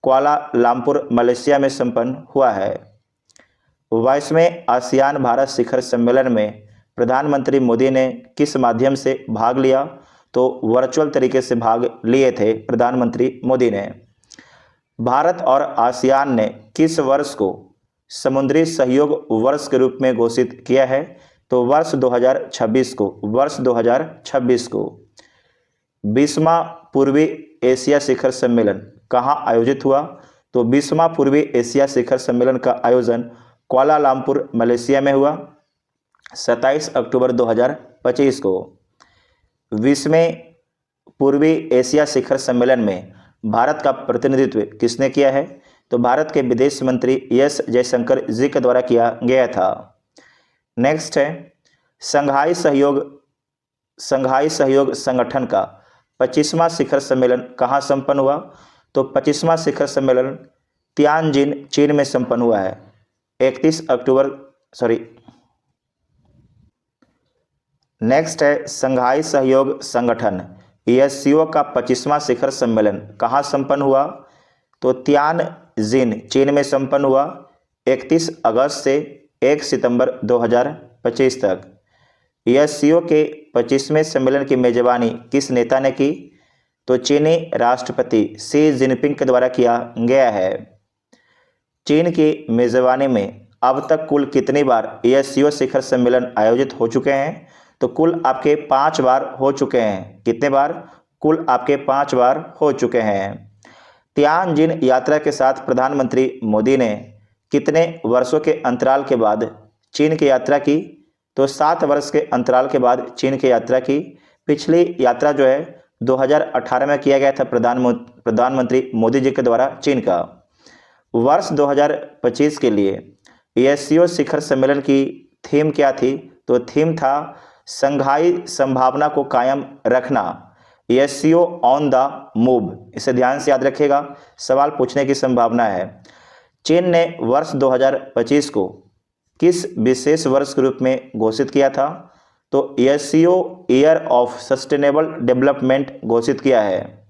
कुआलालंपुर मलेशिया में संपन्न हुआ है। 22वें आसियान भारत शिखर सम्मेलन में प्रधानमंत्री मोदी ने किस माध्यम से भाग लिया? तो वर्चुअल तरीके से भाग लिए थे प्रधानमंत्री मोदी ने। भारत और आसियान ने किस वर्ष को समुद्री सहयोग वर्ष के रूप में घोषित किया है? तो वर्ष 2026 को। 20वां पूर्वी एशिया शिखर सम्मेलन कहाँ आयोजित हुआ? तो 20वां पूर्वी एशिया शिखर सम्मेलन का आयोजन कुआलालंपुर मलेशिया में हुआ 27 अक्टूबर 2025 को। 20वें पूर्वी एशिया शिखर सम्मेलन में भारत का प्रतिनिधित्व किसने किया है? तो भारत के विदेश मंत्री एस जयशंकर जी के द्वारा किया गया था। नेक्स्ट है संघाई सहयोग संगठन का 25वां शिखर सम्मेलन कहाँ संपन्न हुआ? तो 25वां शिखर सम्मेलन तियानजिन चीन में संपन्न हुआ है 31 अक्टूबर। नेक्स्ट है संघाई सहयोग संगठन एससीओ का 25वां शिखर सम्मेलन कहाँ संपन्न हुआ? तो तियानजिन चीन में संपन्न हुआ 31 अगस्त से 1 सितंबर 2025 तक। एससीओ के 25वें सम्मेलन की मेजबानी किस नेता ने की? तो चीनी राष्ट्रपति शी जिनपिंग के द्वारा किया गया है। चीन की मेजबानी में अब तक कुल कितनी बार एससीओ शिखर सम्मेलन आयोजित हो चुके हैं? तो कुल आपके 5 बार हो चुके हैं। कितने बार? कुल आपके 5 बार हो चुके हैं। तियानजिन यात्रा के साथ प्रधानमंत्री मोदी ने कितने वर्षों के अंतराल के बाद चीन की यात्रा की? तो 7 वर्ष के अंतराल के बाद चीन की यात्रा की। पिछली यात्रा जो है 2018 में किया गया था प्रधानमंत्री मोदी जी के द्वारा चीन का। वर्ष 2025 के लिए एससीओ शिखर सम्मेलन की थीम क्या थी? तो थीम था संघाई संभावना को कायम रखना, एससीओ ऑन द मूव। इसे ध्यान से याद रखिएगा, सवाल पूछने की संभावना है। चीन ने वर्ष 2025 को किस विशेष वर्ष के रूप में घोषित किया था? तो SCO year of sustainable development घोषित किया है।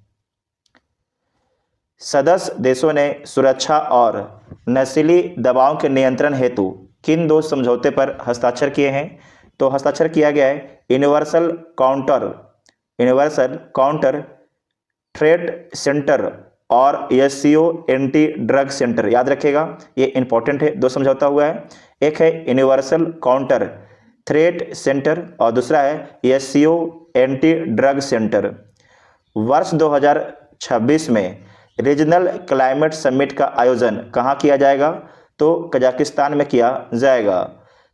सदस्य देशों ने सुरक्षा और नशीली दवाओं के नियंत्रण हेतु किन 2 समझौते पर हस्ताक्षर किए हैं? तो हस्ताक्षर किया गया है यूनिवर्सल काउंटर ट्रेड सेंटर और एससीओ एंटी ड्रग सेंटर, याद रखिएगा ये इंपॉर्टेंट है, दो समझौता हुआ है। एक है यूनिवर्सल काउंटर थ्रेट सेंटर और दूसरा है एससीओ एंटी ड्रग सेंटर। वर्ष 2026 में रीजनल क्लाइमेट समिट का आयोजन कहाँ किया जाएगा? तो कजाकिस्तान में किया जाएगा।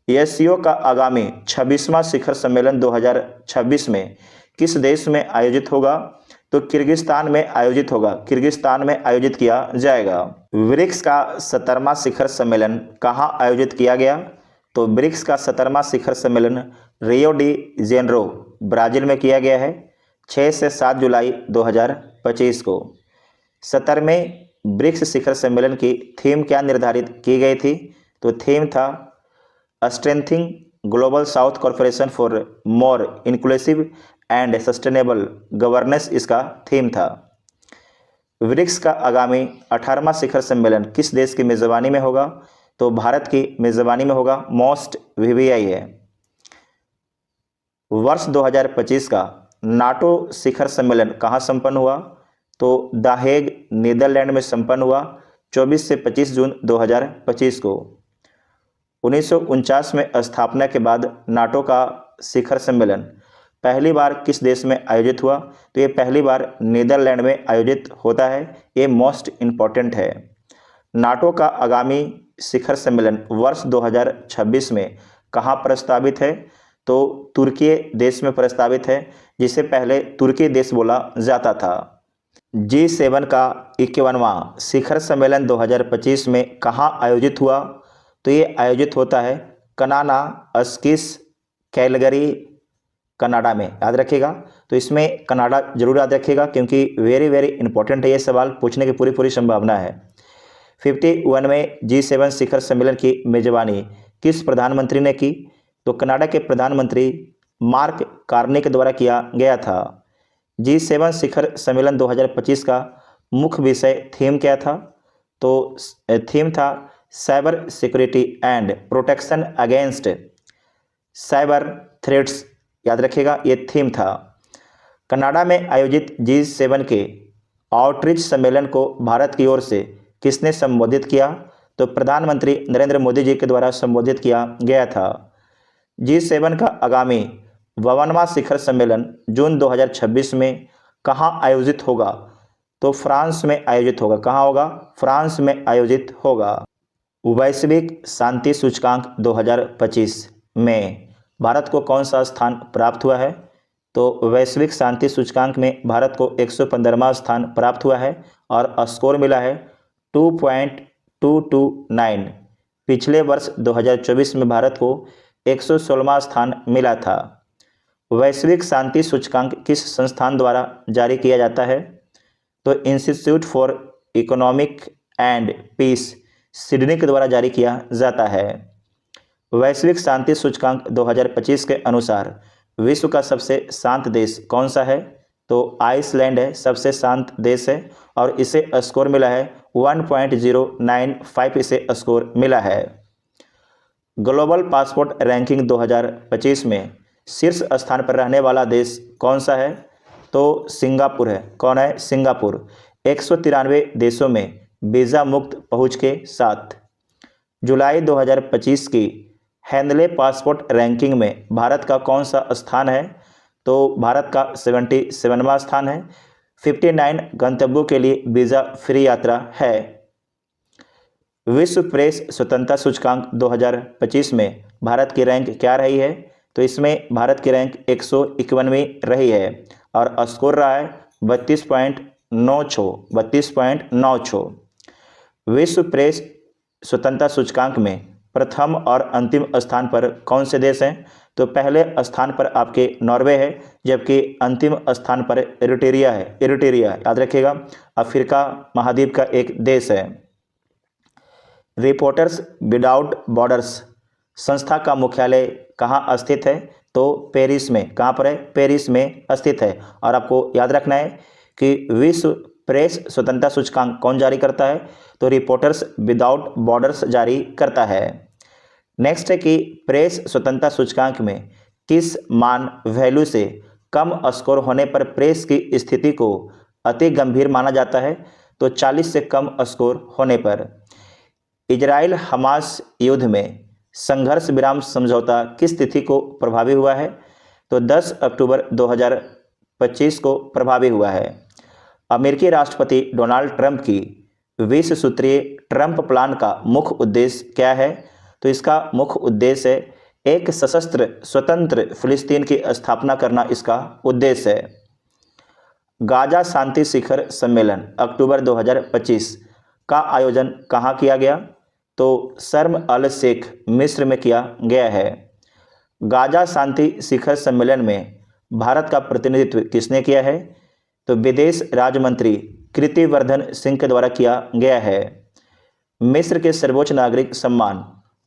एससीओ का आगामी 26वां शिखर सम्मेलन 2026 में किस देश में आयोजित होगा? तो किर्गिस्तान में आयोजित होगा, किर्गिस्तान में आयोजित किया जाएगा। ब्रिक्स का 17वां शिखर सम्मेलन कहाँ आयोजित किया गया? तो ब्रिक्स का 17वां शिखर सम्मेलन रियो डी जेनेरो ब्राजील में किया गया है 6 से 7 जुलाई 2025 को। 17वें ब्रिक्स शिखर सम्मेलन की थीम क्या निर्धारित की गई थी? तो थीम था strengthening global south corporation for more inclusive and sustainable governance, इसका थीम था। ब्रिक्स का आगामी 18वां शिखर सम्मेलन किस देश की मेजबानी में होगा? तो भारत की मेजबानी में होगा, मोस्ट वीवीआई है। वर्ष 2025 का नाटो शिखर सम्मेलन कहाँ संपन्न हुआ? तो द हेग नीदरलैंड में संपन्न हुआ 24 से 25 जून 2025 को। 1949 में स्थापना के बाद नाटो का शिखर सम्मेलन पहली बार किस देश में आयोजित हुआ? तो ये पहली बार नीदरलैंड में आयोजित होता है, ये मोस्ट इम्पॉर्टेंट है। नाटो का आगामी शिखर सम्मेलन वर्ष 2026 में कहाँ प्रस्तावित है? तो तुर्की देश में प्रस्तावित है, जिसे पहले तुर्की देश बोला जाता था। G7 का 51वां शिखर सम्मेलन 2025 में कहाँ आयोजित हुआ? तो ये आयोजित होता है कनाना अस्किस कैलगरी कनाडा में, याद रखिएगा। तो इसमें कनाडा जरूर याद रखिएगा क्योंकि वेरी वेरी इंपॉर्टेंट है, ये सवाल पूछने की पूरी संभावना है। 51वें G7 शिखर सम्मेलन की मेजबानी किस प्रधानमंत्री ने की? तो कनाडा के प्रधानमंत्री मार्क कार्नी के द्वारा किया गया था। G7 शिखर सम्मेलन 2025 का मुख्य विषय थीम क्या था? तो थीम था cyber security and protection against cyber threats, याद रखिएगा ये थीम था। कनाडा में आयोजित G7 के आउटरीच सम्मेलन को भारत की ओर से किसने संबोधित किया? तो प्रधानमंत्री नरेंद्र मोदी जी के द्वारा संबोधित किया गया था। G7 का आगामी 52वां शिखर सम्मेलन जून 2026 में कहाँ आयोजित होगा? तो फ्रांस में आयोजित होगा। कहाँ होगा? फ्रांस में आयोजित होगा। वैश्विक शांति सूचकांक 2025 में भारत को कौन सा स्थान प्राप्त हुआ है? तो वैश्विक शांति सूचकांक में भारत को 115वां स्थान प्राप्त हुआ है और स्कोर मिला है 2.229। पिछले वर्ष 2024 में भारत को 116वां स्थान मिला था। वैश्विक शांति सूचकांक किस संस्थान द्वारा जारी किया जाता है? तो Institute for Economic and Peace Sydney के द्वारा जारी किया जाता है। वैश्विक शांति सूचकांक 2025 के अनुसार विश्व का सबसे शांत देश कौन सा है? तो आइसलैंड है, सबसे शांत देश है और इसे स्कोर मिला है 1.095, इसे स्कोर मिला है। ग्लोबल पासपोर्ट रैंकिंग 2025 में शीर्ष स्थान पर रहने वाला देश कौन सा है? तो सिंगापुर है। कौन है? सिंगापुर 193 देशों में वीज़ा मुक्त पहुंच के साथ। जुलाई 2025 की हैंडले पासपोर्ट रैंकिंग में भारत का कौन सा स्थान है? तो भारत का 77वां स्थान है। 59 गंतव्यों के लिए वीज़ा फ्री यात्रा है। विश्व प्रेस स्वतंत्रता सूचकांक 2025 में भारत की रैंक क्या रही है? तो इसमें भारत की रैंक 151वीं रही है और स्कोर रहा है 32.96। विश्व प्रेस स्वतंत्रता सूचकांक में प्रथम और अंतिम स्थान पर कौन से देश हैं? तो पहले स्थान पर आपके नॉर्वे है, जबकि अंतिम स्थान पर इरिट्रिया है। इरिट्रिया याद रखिएगा, अफ्रीका महाद्वीप का एक देश है। रिपोर्टर्स विदाउट बॉर्डर्स संस्था का मुख्यालय कहाँ स्थित है? तो पेरिस में। कहाँ पर है? पेरिस में स्थित है। और आपको याद रखना है कि विश्व प्रेस स्वतंत्रता सूचकांक कौन जारी करता है? तो रिपोर्टर्स विदाउट बॉर्डर्स जारी करता है। नेक्स्ट है कि प्रेस स्वतंत्रता सूचकांक में किस मान वैल्यू से कम स्कोर होने पर प्रेस की स्थिति को अति गंभीर माना जाता है, तो 40 से कम स्कोर होने पर। इजराइल हमास युद्ध में संघर्ष विराम समझौता किस तिथि को प्रभावी हुआ है? तो 10 अक्टूबर 2025 को प्रभावी हुआ है। अमेरिकी राष्ट्रपति डोनाल्ड ट्रंप की 20 सूत्रीय ट्रंप प्लान का मुख्य उद्देश्य क्या है? तो इसका मुख्य उद्देश्य है एक सशस्त्र स्वतंत्र फिलिस्तीन की स्थापना करना इसका उद्देश्य है। गाजा शांति शिखर सम्मेलन अक्टूबर 2025 का आयोजन कहाँ किया गया? तो शर्म अल शेख मिस्र में किया गया है। गाजा शांति शिखर सम्मेलन में भारत का प्रतिनिधित्व किसने किया है? तो विदेश राज्य मंत्री कीर्तिवर्धन सिंह के द्वारा किया गया है। मिस्र के सर्वोच्च नागरिक सम्मान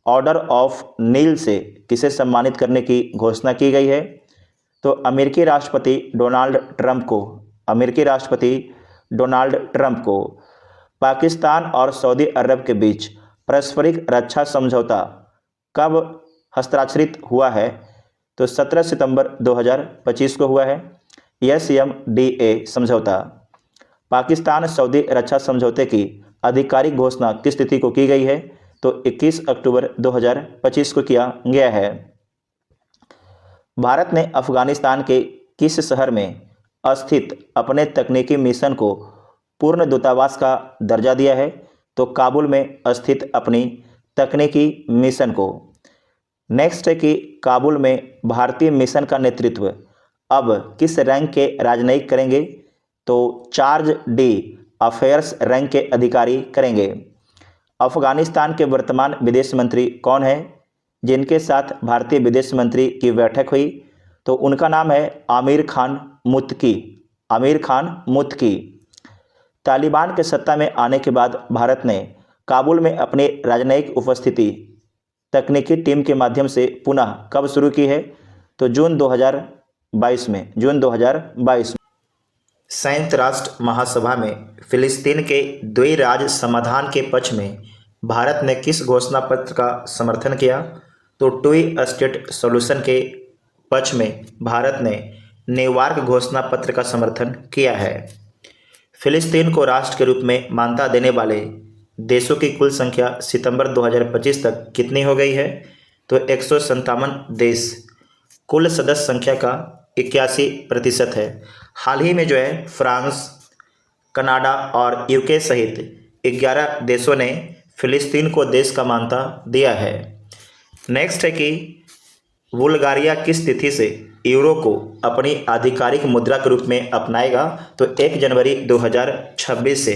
ऑर्डर ऑफ नील से किसे सम्मानित करने की घोषणा की गई है? तो अमेरिकी राष्ट्रपति डोनाल्ड ट्रंप को। पाकिस्तान और सऊदी अरब के बीच पारस्परिक रक्षा समझौता कब हस्ताक्षरित हुआ है? तो 17 सितंबर 2025 को हुआ है। SMDA समझौता। पाकिस्तान सऊदी रक्षा समझौते की आधिकारिक घोषणा किस तिथि को की गई है? तो 21 अक्टूबर 2025 को किया गया है। भारत ने अफगानिस्तान के किस शहर में स्थित अपने तकनीकी मिशन को पूर्ण दूतावास का दर्जा दिया है? तो काबुल में स्थित अपनी तकनीकी मिशन को। नेक्स्ट है कि काबुल में भारतीय मिशन का नेतृत्व अब किस रैंक के राजनयिक करेंगे? तो चार्ज डी अफेयर्स रैंक के अधिकारी करेंगे। अफगानिस्तान के वर्तमान विदेश मंत्री कौन है जिनके साथ भारतीय विदेश मंत्री की बैठक हुई? तो उनका नाम है आमिर खान मुत्की। तालिबान के सत्ता में आने के बाद भारत ने काबुल में अपनी राजनयिक उपस्थिति तकनीकी टीम के माध्यम से पुनः कब शुरू की है? तो जून 2022 में। संयुक्त राष्ट्र महासभा में फिलिस्तीन के द्विराज्य समाधान के पक्ष में भारत ने किस घोषणा पत्र का समर्थन किया? तो टू स्टेट सॉल्यूशन के पक्ष में भारत ने न्यूयॉर्क घोषणा पत्र का समर्थन किया है। फिलिस्तीन को राष्ट्र के रूप में मान्यता देने वाले देशों की कुल संख्या सितंबर 2025 तक कितनी हो गई है? तो 157 देश। कुल सदस्य संख्या का 81% है। हाल ही में जो है फ्रांस, कनाडा और यूके सहित 11 देशों ने फिलिस्तीन को देश का मान्यता दिया है। नेक्स्ट है कि बुल्गारिया किस तिथि से यूरो को अपनी आधिकारिक मुद्रा के रूप में अपनाएगा? तो 1 जनवरी 2026 से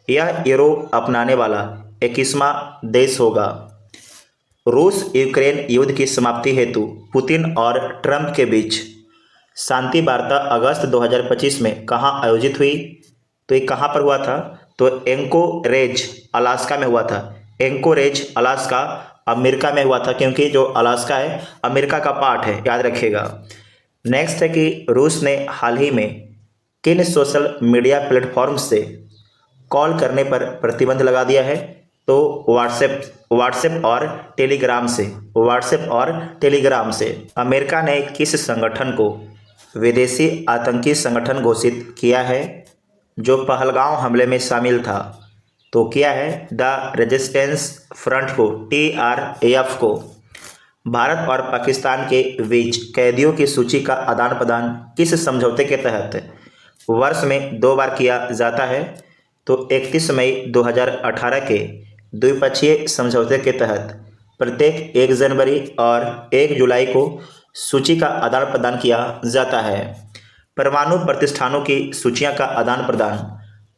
यह यूरो अपनाने वाला 21वां देश होगा। रूस यूक्रेन युद्ध की समाप्ति हेतु पुतिन और ट्रंप के बीच शांति वार्ता अगस्त 2025 में कहाँ आयोजित हुई? तो ये कहाँ पर हुआ था? तो एंकोरेज अलास्का में हुआ था। एंकोरेज अलास्का अमेरिका में हुआ था, क्योंकि जो अलास्का है अमेरिका का पार्ट है, याद रखिएगा। नेक्स्ट है कि रूस ने हाल ही में किन सोशल मीडिया प्लेटफॉर्म से कॉल करने पर प्रतिबंध लगा दिया है? तो व्हाट्सएप और टेलीग्राम से। अमेरिका ने किस संगठन को विदेशी आतंकी संगठन घोषित किया है जो पहलगांव हमले में शामिल था? तो किया है द रेजिस्टेंस फ्रंट को, TRAF को। भारत और पाकिस्तान के बीच कैदियों की सूची का आदान प्रदान किस समझौते के तहत वर्ष में 2 बार किया जाता है? तो 31 मई 2018 के द्विपक्षीय समझौते के तहत प्रत्येक 1 जनवरी और 1 जुलाई को सूची का आदान प्रदान किया जाता है। परमाणु प्रतिष्ठानों की सूचियां का आदान प्रदान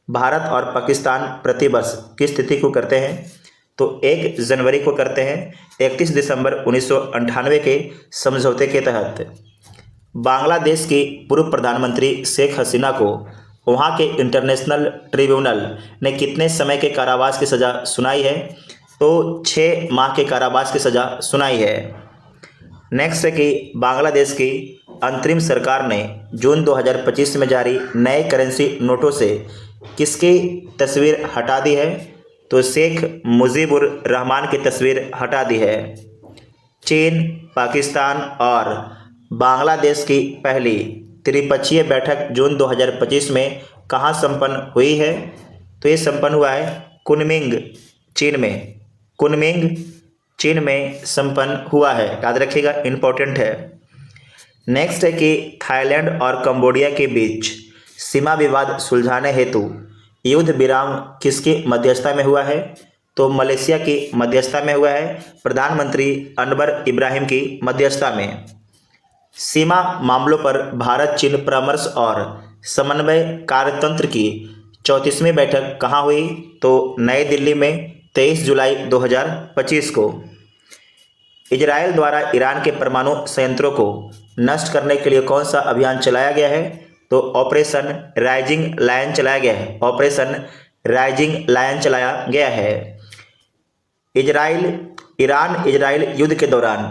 भारत और पाकिस्तान प्रतिवर्ष किस तिथि को करते हैं? तो 1 जनवरी को करते हैं। 31 दिसंबर 1998 के समझौते के तहत बांग्लादेश की पूर्व प्रधानमंत्री शेख हसीना को वहां के इंटरनेशनल ट्रिब्यूनल ने कितने समय के कारावास की सज़ा सुनाई है? तो 6 माह के कारावास की सज़ा सुनाई है। नेक्स्ट है कि बांग्लादेश की अंतरिम सरकार ने जून 2025 में जारी नए करेंसी नोटों से किसकी तस्वीर हटा दी है? तो शेख मुजीबुर रहमान की तस्वीर हटा दी है। चीन, पाकिस्तान और बांग्लादेश की पहली त्रिपक्षीय बैठक जून 2025 में कहाँ संपन्न हुई है? तो ये संपन्न हुआ है कुनमिंग चीन में। कुनमिंग चीन में संपन्न हुआ है, याद रखिएगा, इंपॉर्टेंट है। नेक्स्ट है कि थाईलैंड और कंबोडिया के बीच सीमा विवाद सुलझाने हेतु युद्ध विराम किसकी मध्यस्थता में हुआ है? तो मलेशिया की मध्यस्थता में हुआ है, प्रधानमंत्री अनवर इब्राहिम की मध्यस्थता में। सीमा मामलों पर भारत चीन परामर्श और समन्वय कार्यतंत्र की 34वीं बैठक कहाँ हुई? तो नई दिल्ली में 23 जुलाई 2025 को। इजराइल द्वारा ईरान के परमाणु संयंत्रों को नष्ट करने के लिए कौन सा अभियान चलाया गया है? तो ऑपरेशन राइजिंग लायन चलाया गया है। ऑपरेशन राइजिंग लायन चलाया गया है। ईरान इजराइल युद्ध के दौरान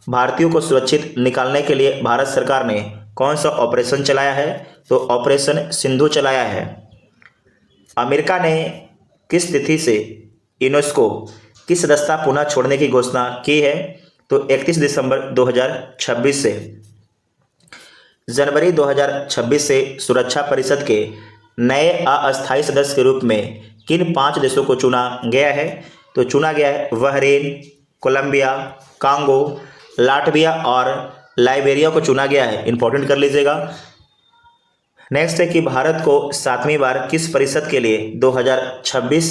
भारतीयों को सुरक्षित निकालने के लिए भारत सरकार ने कौन सा ऑपरेशन चलाया है? तो ऑपरेशन सिंधु चलाया है। अमेरिका ने किस तिथि से यूनेस्को की सदस्यता पुनः छोड़ने की घोषणा की है? तो 31 दिसंबर 2026 से। जनवरी 2026 से सुरक्षा परिषद के नए अस्थायी सदस्य के रूप में किन 5 देशों को चुना गया है? तो चुना गया है बहरीन, कोलंबिया, कांगो, लाटविया और लाइबेरिया को चुना गया है, इंपॉर्टेंट कर लीजिएगा। नेक्स्ट है कि भारत को 7वीं बार किस परिषद के लिए 2026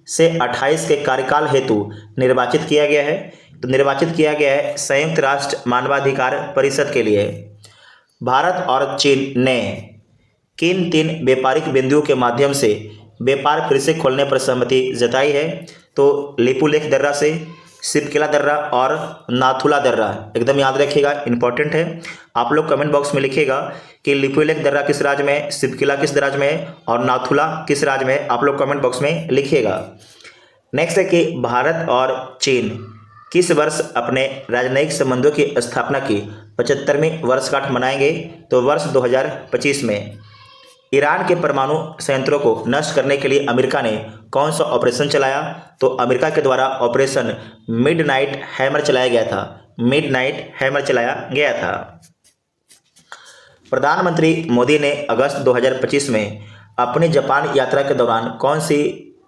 से 28 के कार्यकाल हेतु निर्वाचित किया गया है? तो निर्वाचित किया गया है संयुक्त राष्ट्र मानवाधिकार परिषद के लिए। भारत और चीन ने किन 3 व्यापारिक बिंदुओं के माध्यम से व्यापार फिर से खोलने पर सहमति जताई है? तो लिपुलेख दर्रा से, सिपकिला दर्रा और नाथुला दर्रा, एकदम याद रखिएगा, इंपॉर्टेंट है। आप लोग कमेंट बॉक्स में लिखिएगा कि लिपुलेख दर्रा किस राज्य में है, सिपकिला किस राज्य में है और नाथुला किस राज्य में है, आप लोग कमेंट बॉक्स में लिखिएगा। नेक्स्ट है कि भारत और चीन किस वर्ष अपने राजनयिक संबंधों की स्थापना की 75वीं वर्षगांठ मनाएंगे? तो वर्ष 2025 में। ईरान के परमाणु संयंत्रों को नष्ट करने के लिए अमेरिका ने कौन सा ऑपरेशन चलाया? तो अमेरिका के द्वारा ऑपरेशन मिडनाइट हैमर चलाया गया था। मिडनाइट हैमर चलाया गया था। प्रधानमंत्री मोदी ने अगस्त 2025 में अपनी जापान यात्रा के दौरान कौन सी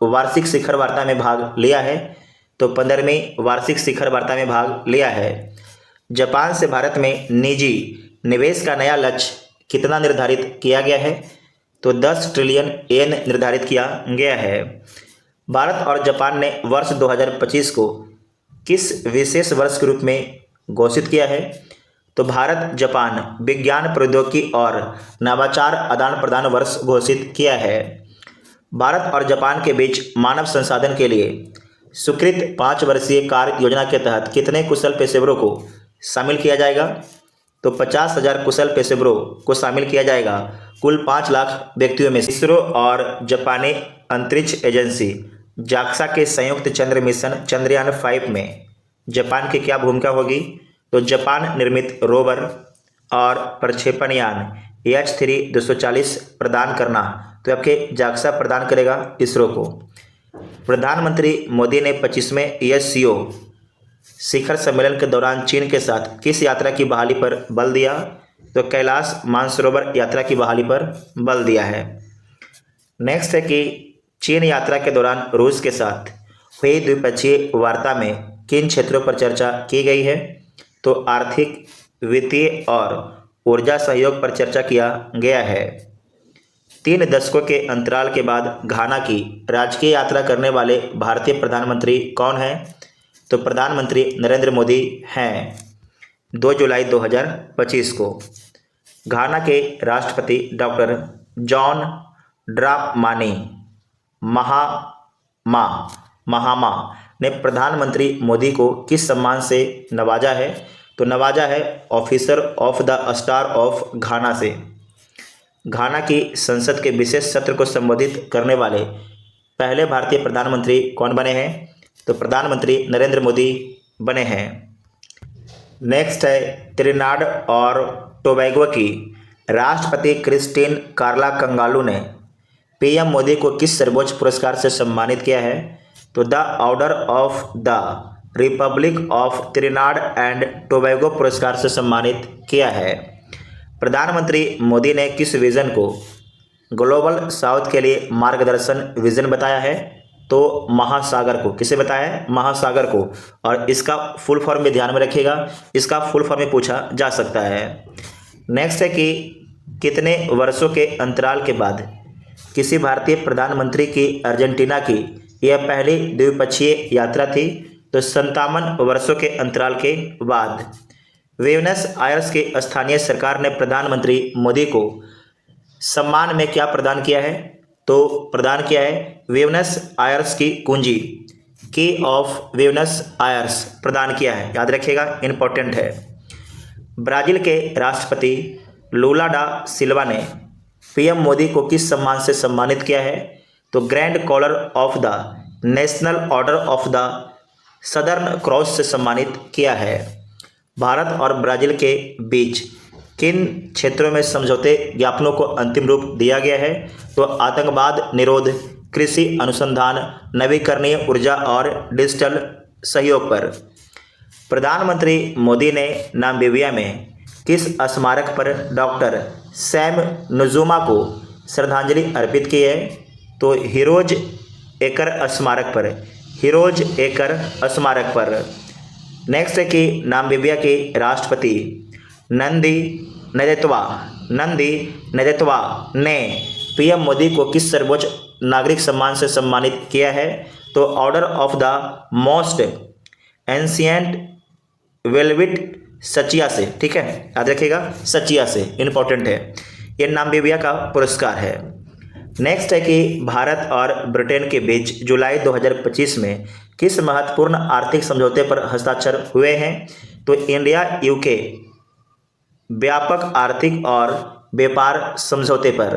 वार्षिक शिखर वार्ता में भाग लिया है? तो 15वीं वार्षिक शिखर वार्ता में भाग लिया है। जापान से भारत में निजी निवेश का नया लक्ष्य कितना निर्धारित किया गया है? तो 10 ट्रिलियन येन निर्धारित किया गया है। भारत और जापान ने वर्ष 2025 को किस विशेष वर्ष के रूप में घोषित किया है? तो भारत जापान विज्ञान प्रौद्योगिकी और नवाचार आदान प्रदान वर्ष घोषित किया है। भारत और जापान के बीच मानव संसाधन के लिए स्वीकृत 5 वर्षीय कार्य योजना के तहत कितने कुशल पेशेवरों को शामिल किया जाएगा? तो 50,000 कुशल पेशेवरों को शामिल किया जाएगा कुल 5 लाख व्यक्तियों में। इसरो और जापानी अंतरिक्ष एजेंसी जाक्सा के संयुक्त चंद्र मिशन चंद्रयान 5 में जापान की क्या भूमिका होगी? तो जापान निर्मित रोवर और प्रक्षेपण यान H3 240 प्रदान करना तो आपके जाक्सा प्रदान करेगा इसरो को। प्रधानमंत्री मोदी ने 25वें ESCO शिखर सम्मेलन के दौरान चीन के साथ किस यात्रा की बहाली पर बल दिया? तो कैलाश मानसरोवर यात्रा की बहाली पर बल दिया है। नेक्स्ट है कि चीन यात्रा के दौरान रूस के साथ हुई द्विपक्षीय वार्ता में किन क्षेत्रों पर चर्चा की गई है? तो आर्थिक, वित्तीय और ऊर्जा सहयोग पर चर्चा किया गया है। 3 दशकों के अंतराल के बाद घाना की राजकीय यात्रा करने वाले भारतीय प्रधानमंत्री कौन हैं? तो प्रधानमंत्री नरेंद्र मोदी हैं। 2 जुलाई 2025 को घाना के राष्ट्रपति डॉक्टर जॉन ड्रामानी महामा ने प्रधानमंत्री मोदी को किस सम्मान से नवाजा है? तो नवाजा है officer of the star of घाना से। घाना की संसद के विशेष सत्र को संबोधित करने वाले पहले भारतीय प्रधानमंत्री कौन बने हैं? तो प्रधानमंत्री नरेंद्र मोदी बने हैं। नेक्स्ट है त्रिनाड और टोबैगो की राष्ट्रपति क्रिस्टीन कार्ला कंगालू ने पीएम मोदी को किस सर्वोच्च पुरस्कार से सम्मानित किया है? तो the order of the republic of Trinidad and Tobago पुरस्कार से सम्मानित किया है। प्रधानमंत्री मोदी ने किस विजन को ग्लोबल साउथ के लिए मार्गदर्शन विजन बताया है? तो महासागर को। किसे बताया है? महासागर को। और इसका फुल फॉर्म भी ध्यान में रखिएगा, इसका फुल फॉर्म में पूछा जा सकता है। नेक्स्ट है कि कितने वर्षों के अंतराल के बाद किसी भारतीय प्रधानमंत्री की अर्जेंटीना की यह पहली द्विपक्षीय यात्रा थी? तो 57 वर्षों के अंतराल के बाद। ब्यूनस आयर्स की स्थानीय सरकार ने प्रधानमंत्री मोदी को सम्मान में क्या प्रदान किया है? तो प्रदान किया है ब्यूनस आयर्स की कुंजी, की ऑफ ब्यूनस आयर्स प्रदान किया है। याद रखिएगा, इंपॉर्टेंट है। ब्राजील के राष्ट्रपति लूला डा सिल्वा ने पीएम मोदी को किस सम्मान से सम्मानित किया है? तो Grand Collar of the National Order of the Southern Cross से सम्मानित किया है। भारत और ब्राजील के बीच किन क्षेत्रों में समझौते ज्ञापनों को अंतिम रूप दिया गया है? तो आतंकवाद निरोध, कृषि अनुसंधान, नवीकरणीय ऊर्जा और डिजिटल सहयोग पर। प्रधानमंत्री मोदी ने नामीबिया में किस स्मारक पर डॉक्टर सैम नुजुमा को श्रद्धांजलि अर्पित की है? तो हीरोज एकर स्मारक पर, हीरोज एकर स्मारक पर। नेक्स्ट है कि नामीबिया के राष्ट्रपति नंदी नदेतवा ने पीएम मोदी को किस सर्वोच्च नागरिक सम्मान से सम्मानित किया है? तो order of the most ancient Welwitschia से। ठीक है, याद रखिएगा, सचिया से, इंपॉर्टेंट है, ये नामीबिया का पुरस्कार है। नेक्स्ट है कि भारत और ब्रिटेन के बीच जुलाई 2025 में किस महत्वपूर्ण आर्थिक समझौते पर हस्ताक्षर हुए हैं? तो इंडिया यूके व्यापक आर्थिक और व्यापार समझौते पर।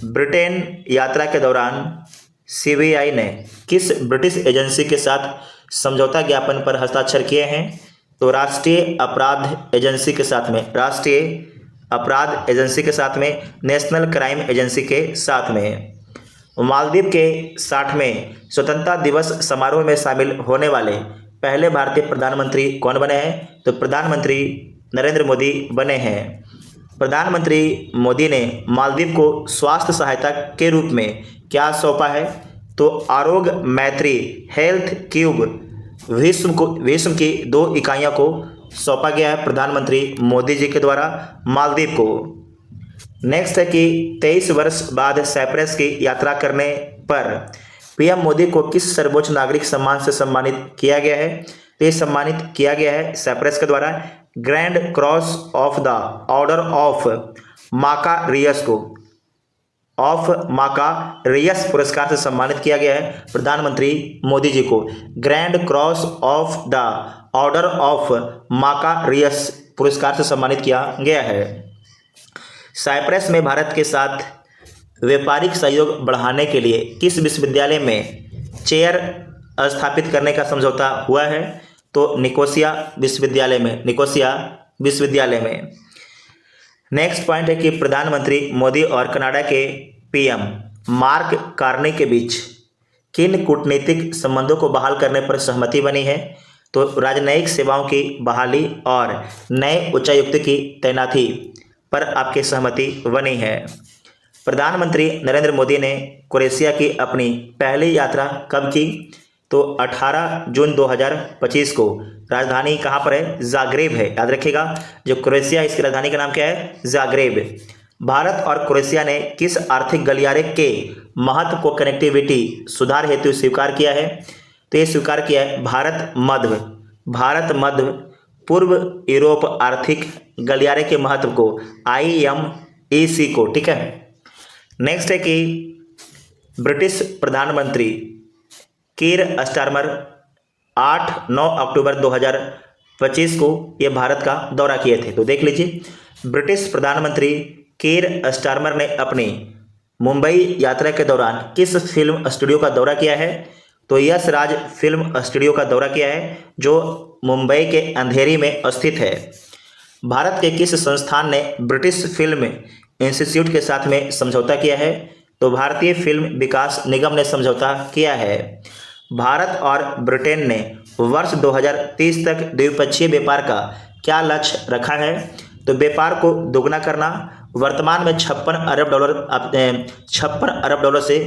ब्रिटेन यात्रा के दौरान सीबीआई ने किस ब्रिटिश एजेंसी के साथ समझौता ज्ञापन पर हस्ताक्षर किए हैं? तो राष्ट्रीय अपराध एजेंसी के साथ में, राष्ट्रीय अपराध एजेंसी के साथ में, नेशनल क्राइम एजेंसी के साथ में। मालदीव के 60वें स्वतंत्रता दिवस समारोह में शामिल होने वाले पहले भारतीय प्रधानमंत्री कौन बने हैं? तो प्रधानमंत्री नरेंद्र मोदी बने हैं। प्रधानमंत्री मोदी ने मालदीव को स्वास्थ्य सहायता के रूप में क्या सौंपा है? तो आरोग्य मैत्री हेल्थ क्यूब विश्व की 2 इकाइयों को सौंपा गया है प्रधानमंत्री मोदी जी के द्वारा मालदीव को। नेक्स्ट है कि 23 वर्ष बाद साइप्रस की यात्रा करने पर पीएम मोदी को किस सर्वोच्च नागरिक सम्मान से सम्मानित किया गया है? तो ये सम्मानित किया गया है साइप्रस के द्वारा grand cross of the order of Makarios को, ऑफ माकारियस पुरस्कार से सम्मानित किया गया है प्रधानमंत्री मोदी जी को। Grand cross of the order of Makarios पुरस्कार से सम्मानित किया गया है। साइप्रस में भारत के साथ व्यापारिक सहयोग बढ़ाने के लिए किस विश्वविद्यालय में चेयर स्थापित करने का समझौता हुआ है? तो निकोसिया विश्वविद्यालय में, निकोसिया विश्वविद्यालय में। नेक्स्ट पॉइंट है कि प्रधानमंत्री मोदी और कनाडा के पीएम मार्क कार्नी के बीच किन कूटनीतिक संबंधों को बहाल करने पर सहमति बनी है? तो राजनयिक सेवाओं की बहाली और नए उच्चायुक्त की तैनाती पर आपकी सहमति बनी है। प्रधानमंत्री नरेंद्र मोदी ने क्रोएशिया की अपनी पहली यात्रा कब की? तो 18 जून 2025 को। राजधानी कहाँ पर है? जाग्रेब है, याद रखिएगा। जो क्रोएशिया, इसकी राजधानी का नाम क्या है? जाग्रेब। भारत और क्रोएशिया ने किस आर्थिक गलियारे के महत्व को कनेक्टिविटी सुधार हेतु स्वीकार किया है? तो ये स्वीकार किया है भारत मध्य पूर्व यूरोप आर्थिक गलियारे के महत्व को, IMEC को। ठीक है। नेक्स्ट है कि ब्रिटिश प्रधानमंत्री कीर स्टारमर 8-9 अक्टूबर 2025 को ये भारत का दौरा किए थे। तो देख लीजिए, ब्रिटिश प्रधानमंत्री कीर स्टारमर ने अपनी मुंबई यात्रा के दौरान किस फिल्म स्टूडियो का दौरा किया है? तो यश राज फिल्म स्टूडियो का दौरा किया है, जो मुंबई के अंधेरी में स्थित है। भारत के किस संस्थान ने ब्रिटिश फिल्म इंस्टीट्यूट के साथ में समझौता किया है? तो भारतीय फिल्म विकास निगम ने समझौता किया है। भारत और ब्रिटेन ने वर्ष 2030 तक द्विपक्षीय व्यापार का क्या लक्ष्य रखा है? तो व्यापार को दोगुना करना वर्तमान में 56 अरब डॉलर से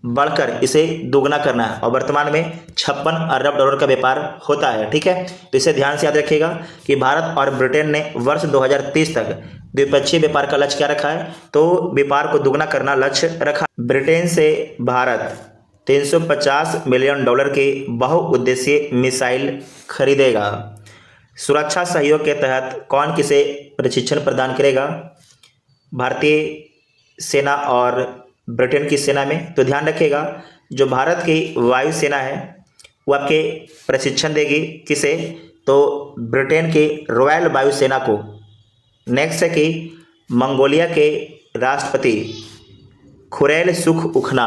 बढ़कर इसे दोगुना करना है और वर्तमान में 56 अरब डॉलर का व्यापार होता है। ठीक है, तो इसे ध्यान से याद रखिएगा कि भारत और ब्रिटेन ने वर्ष 2030 तक द्विपक्षीय व्यापार का लक्ष्य क्या रखा है, तो व्यापार को दोगुना करना लक्ष्य रखा। ब्रिटेन से भारत 350 मिलियन डॉलर की बहुउद्देशीय मिसाइल खरीदेगा। सुरक्षा सहयोग के तहत कौन किसे प्रशिक्षण प्रदान करेगा? भारतीय सेना और ब्रिटेन की सेना में। तो ध्यान रखिएगा, जो भारत की वायुसेना है वो आपके प्रशिक्षण देगी किसे, तो ब्रिटेन की रॉयल वायुसेना को। नेक्स्ट है कि मंगोलिया के राष्ट्रपति खुरैल सुखउखना,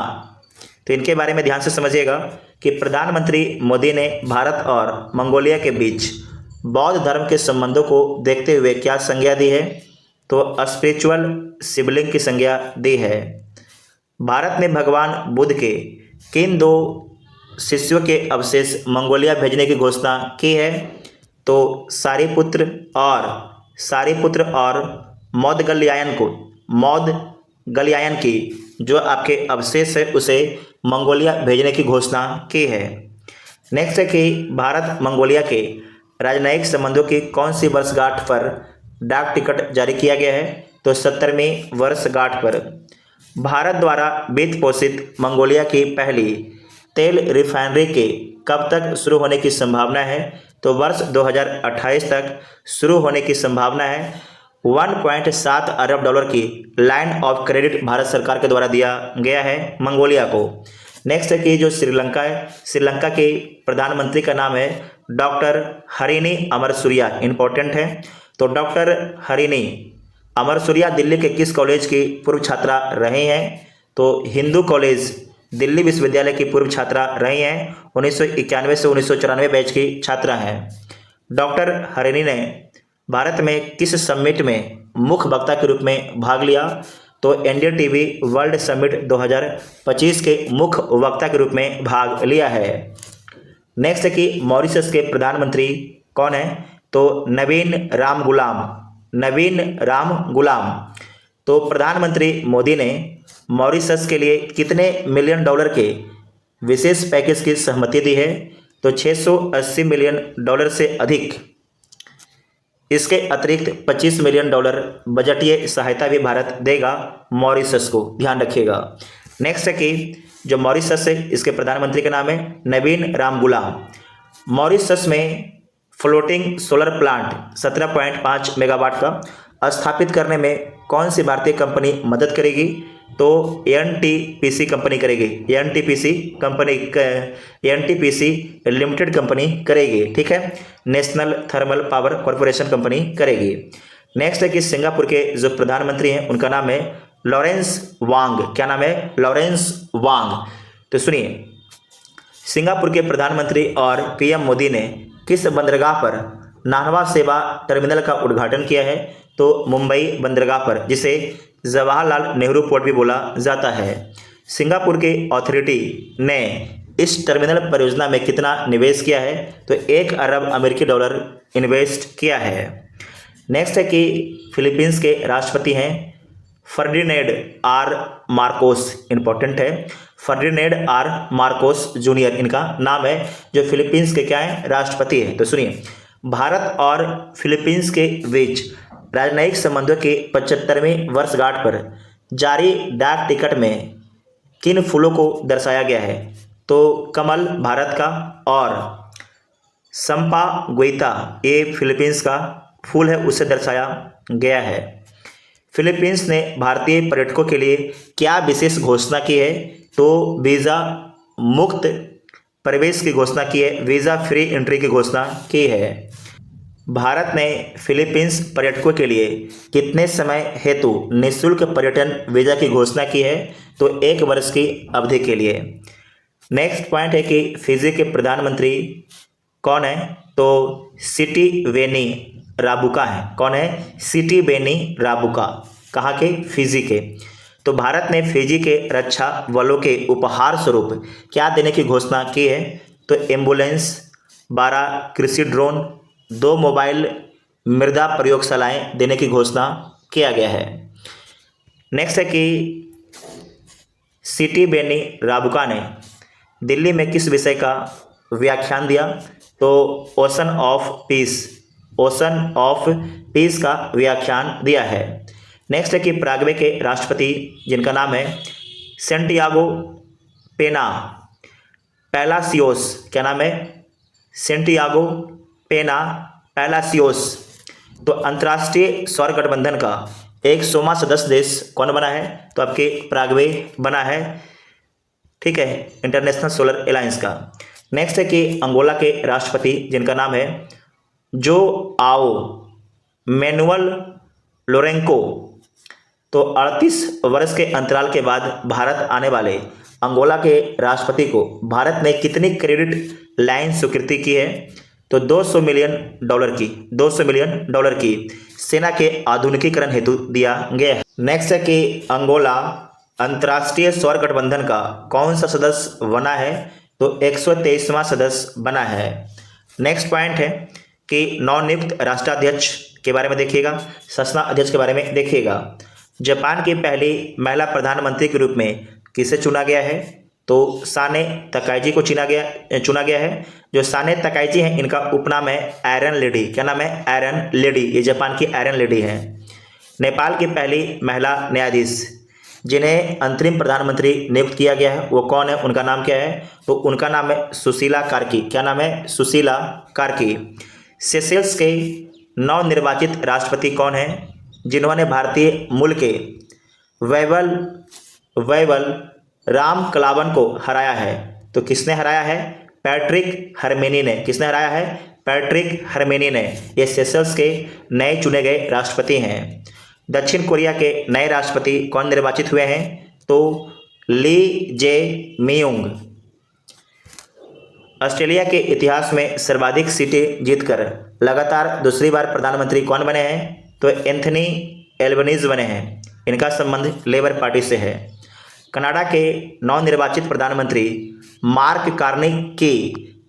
तो इनके बारे में ध्यान से समझिएगा कि प्रधानमंत्री मोदी ने भारत और मंगोलिया के बीच बौद्ध धर्म के संबंधों को देखते हुए क्या संज्ञा दी है, तो स्पिरिचुअल सिबलिंग की संज्ञा दी है। भारत ने भगवान बुद्ध के किन 2 शिष्यों के अवशेष मंगोलिया भेजने की घोषणा की है, तो सारिपुत्र और मौदगल्यायन की जो आपके अवशेष है उसे मंगोलिया भेजने की घोषणा की है। नेक्स्ट है कि भारत मंगोलिया के राजनयिक संबंधों की कौन सी वर्षगांठ पर डाक टिकट जारी किया गया है, तो 70वीं वर्षगांठ पर। भारत द्वारा वित्त पोषित मंगोलिया की पहली तेल रिफाइनरी के कब तक शुरू होने की संभावना है, तो वर्ष 2028 तक शुरू होने की संभावना है। 1.7 अरब डॉलर की लाइन ऑफ क्रेडिट भारत सरकार के द्वारा दिया गया है मंगोलिया को। नेक्स्ट है कि जो श्रीलंका है, श्रीलंका के प्रधानमंत्री का नाम है डॉक्टर हरिनी अमरसूरिया, इंपॉर्टेंट है। तो डॉक्टर हरिनी अमरसूरिया दिल्ली के किस कॉलेज की पूर्व छात्रा रही हैं, तो हिंदू कॉलेज दिल्ली विश्वविद्यालय की पूर्व छात्रा रही हैं। 1991 से 1994 बैच की छात्रा हैं। डॉक्टर हरिनी ने भारत में किस समिट में मुख्य वक्ता के रूप में भाग लिया, तो एनडीटीवी वर्ल्ड समिट 2025 के मुख्य वक्ता के रूप में भाग लिया है। नेक्स्ट है कि मॉरिशस के प्रधानमंत्री कौन है, तो नवीन राम गुलाम। तो प्रधानमंत्री मोदी ने मॉरिशस के लिए कितने मिलियन डॉलर के विशेष पैकेज की सहमति दी है, तो 680 मिलियन डॉलर से अधिक। इसके अतिरिक्त 25 मिलियन डॉलर बजटीय सहायता भी भारत देगा मॉरिशस को, ध्यान रखिएगा। नेक्स्ट है कि जो मॉरिशस है इसके प्रधानमंत्री का नाम है नवीन राम गुलाम। मॉरिशस में फ्लोटिंग सोलर प्लांट 17.5 मेगावाट का स्थापित करने में कौन सी भारतीय कंपनी मदद करेगी, तो एनटीपीसी कंपनी करेगी। एनटीपीसी लिमिटेड कंपनी करेगी। ठीक है, national thermal power corporation company करेगी। नेक्स्ट है कि सिंगापुर के जो प्रधानमंत्री हैं उनका नाम है लॉरेंस वांग। क्या नाम है? लॉरेंस वांग। तो सुनिए, सिंगापुर के प्रधानमंत्री और पीएम मोदी ने किस बंदरगाह पर नाहरवा सेवा टर्मिनल का उद्घाटन किया है, तो मुंबई बंदरगाह पर, जिसे जवाहरलाल नेहरू पोर्ट भी बोला जाता है। सिंगापुर के अथॉरिटी ने इस टर्मिनल परियोजना में कितना निवेश किया है, तो 1 अरब अमेरिकी डॉलर इन्वेस्ट किया है। नेक्स्ट है कि फिलीपींस के राष्ट्रपति हैं फर्डिनेंड आर मार्कोस, इंपॉर्टेंट है, फर्डिनेंड आर मार्कोस जूनियर इनका नाम है, जो फिलीपींस के क्या है? राष्ट्रपति है। तो सुनिए, भारत और फिलीपींस के बीच राजनयिक संबंधों की 75वीं वर्षगांठ पर जारी डाक टिकट में किन फूलों को दर्शाया गया है, तो कमल भारत का और संपा गुइता ये फिलीपींस का फूल है, उसे दर्शाया गया है। फिलीपींस ने भारतीय पर्यटकों के लिए क्या विशेष घोषणा की है, तो वीज़ा मुक्त प्रवेश की घोषणा की है, वीज़ा फ्री एंट्री की घोषणा की है। भारत ने फिलीपींस पर्यटकों के लिए कितने समय हेतु निःशुल्क पर्यटन वीज़ा की घोषणा की है, तो 1 वर्ष की अवधि के लिए। नेक्स्ट पॉइंट है कि फिजी के प्रधानमंत्री कौन है, तो सिटिवेनी राबुका है। कौन है? Sitiveni Rabuka. कहाँ के? फिजी के। तो भारत ने फिजी के रक्षा बलों के उपहार स्वरूप क्या देने की घोषणा की है, तो एम्बुलेंस, 12 कृषि ड्रोन, 2 मोबाइल मृदा प्रयोगशालाएं देने की घोषणा किया गया है। नेक्स्ट है कि सिटी बेनी राबुका ने दिल्ली में किस विषय का व्याख्यान दिया? तो ओशन ऑफ पीस का व्याख्यान दिया है। नेक्स्ट है कि पराग्वे के राष्ट्रपति जिनका नाम है सेंटियागो पेना पैलासियोस, क्या नाम है? सेंटियागो पेना पैलासियोस। तो अंतर्राष्ट्रीय सौर गठबंधन का 100वां सदस्य देश कौन बना है? तो आपके पराग्वे बना है, ठीक है, इंटरनेशनल सोलर अलायंस का। नेक्स्ट है कि अंगोला के राष्ट्रपति जिनका नाम है जो आओ मैनुअल लोरेंको। तो 38 वर्ष के अंतराल के बाद भारत आने वाले अंगोला के राष्ट्रपति को भारत ने कितनी क्रेडिट लाइन स्वीकृति की है? तो $200 मिलियन की सेना के आधुनिकीकरण हेतु दिया गया है। नेक्स्ट है कि अंगोला अंतर्राष्ट्रीय सौर गठबंधन का कौन सा सदस्य बना है? तो 123वां सदस्य बना है। नेक्स्ट पॉइंट है कि नवनियुक्त राष्ट्राध्यक्ष के बारे में देखिएगा, शासना अध्यक्ष के बारे में देखिएगा। जापान की पहली महिला प्रधानमंत्री के रूप में किसे चुना गया है? तो साने तकाइची को चुना गया है। जो साने तकाइची हैं इनका उपनाम है आयरन लेडी। क्या नाम है? Iron lady. ये जापान की आयरन लेडी है। नेपाल की पहली महिला न्यायाधीश जिन्हें अंतरिम प्रधानमंत्री नियुक्त किया गया है वो कौन है? उनका नाम क्या है? तो उनका नाम है सुशीला कार्की। क्या नाम है? सुशीला कार्की। सेशेल्स के नवनिर्वाचित राष्ट्रपति कौन है जिन्होंने भारतीय मूल के वैवल राम कलावन को हराया है? तो किसने हराया है? पैट्रिक हरमेनी ने। किसने हराया है? पैट्रिक हरमेनी ने। ये सेशेल्स के नए चुने गए राष्ट्रपति हैं। दक्षिण कोरिया के नए राष्ट्रपति कौन निर्वाचित हुए हैं? तो ली जे मियोंग। ऑस्ट्रेलिया के इतिहास में सर्वाधिक सीटें जीतकर लगातार दूसरी बार प्रधानमंत्री कौन बने हैं? तो एंथनी एल्बनीज बने हैं। इनका संबंध लेबर पार्टी से है। कनाडा के नवनिर्वाचित प्रधानमंत्री मार्क कार्नी की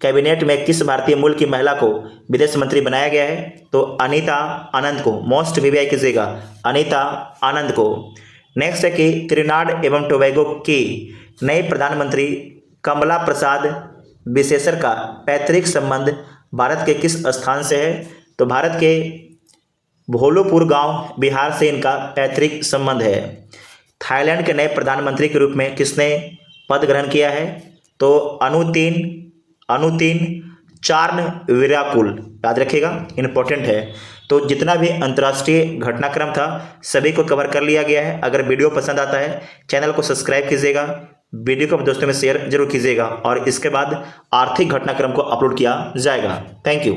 कैबिनेट में किस भारतीय मूल की महिला को विदेश मंत्री बनाया गया है? तो अनीता आनंद को। मोस्ट वीवीआई कीजिएगा, अनीता आनंद को। नेक्स्ट है कि त्रिनाड एवं टोबैगो की नई प्रधानमंत्री कमला प्रसाद विशेषर का पैतृक संबंध भारत के किस स्थान से है? तो भारत के भोलूपुर गांव बिहार से इनका पैतृक संबंध है। थाईलैंड के नए प्रधानमंत्री के रूप में किसने पद ग्रहण किया है? तो अनुतिन चार्नविराकुल। याद रखिएगा, इंपॉर्टेंट है। तो जितना भी अंतर्राष्ट्रीय घटनाक्रम था सभी को कवर कर लिया गया है। अगर वीडियो पसंद आता है चैनल को सब्सक्राइब कीजिएगा, वीडियो को दोस्तों में शेयर जरूर कीजिएगा और इसके बाद आर्थिक घटनाक्रम को अपलोड किया जाएगा। Thank you.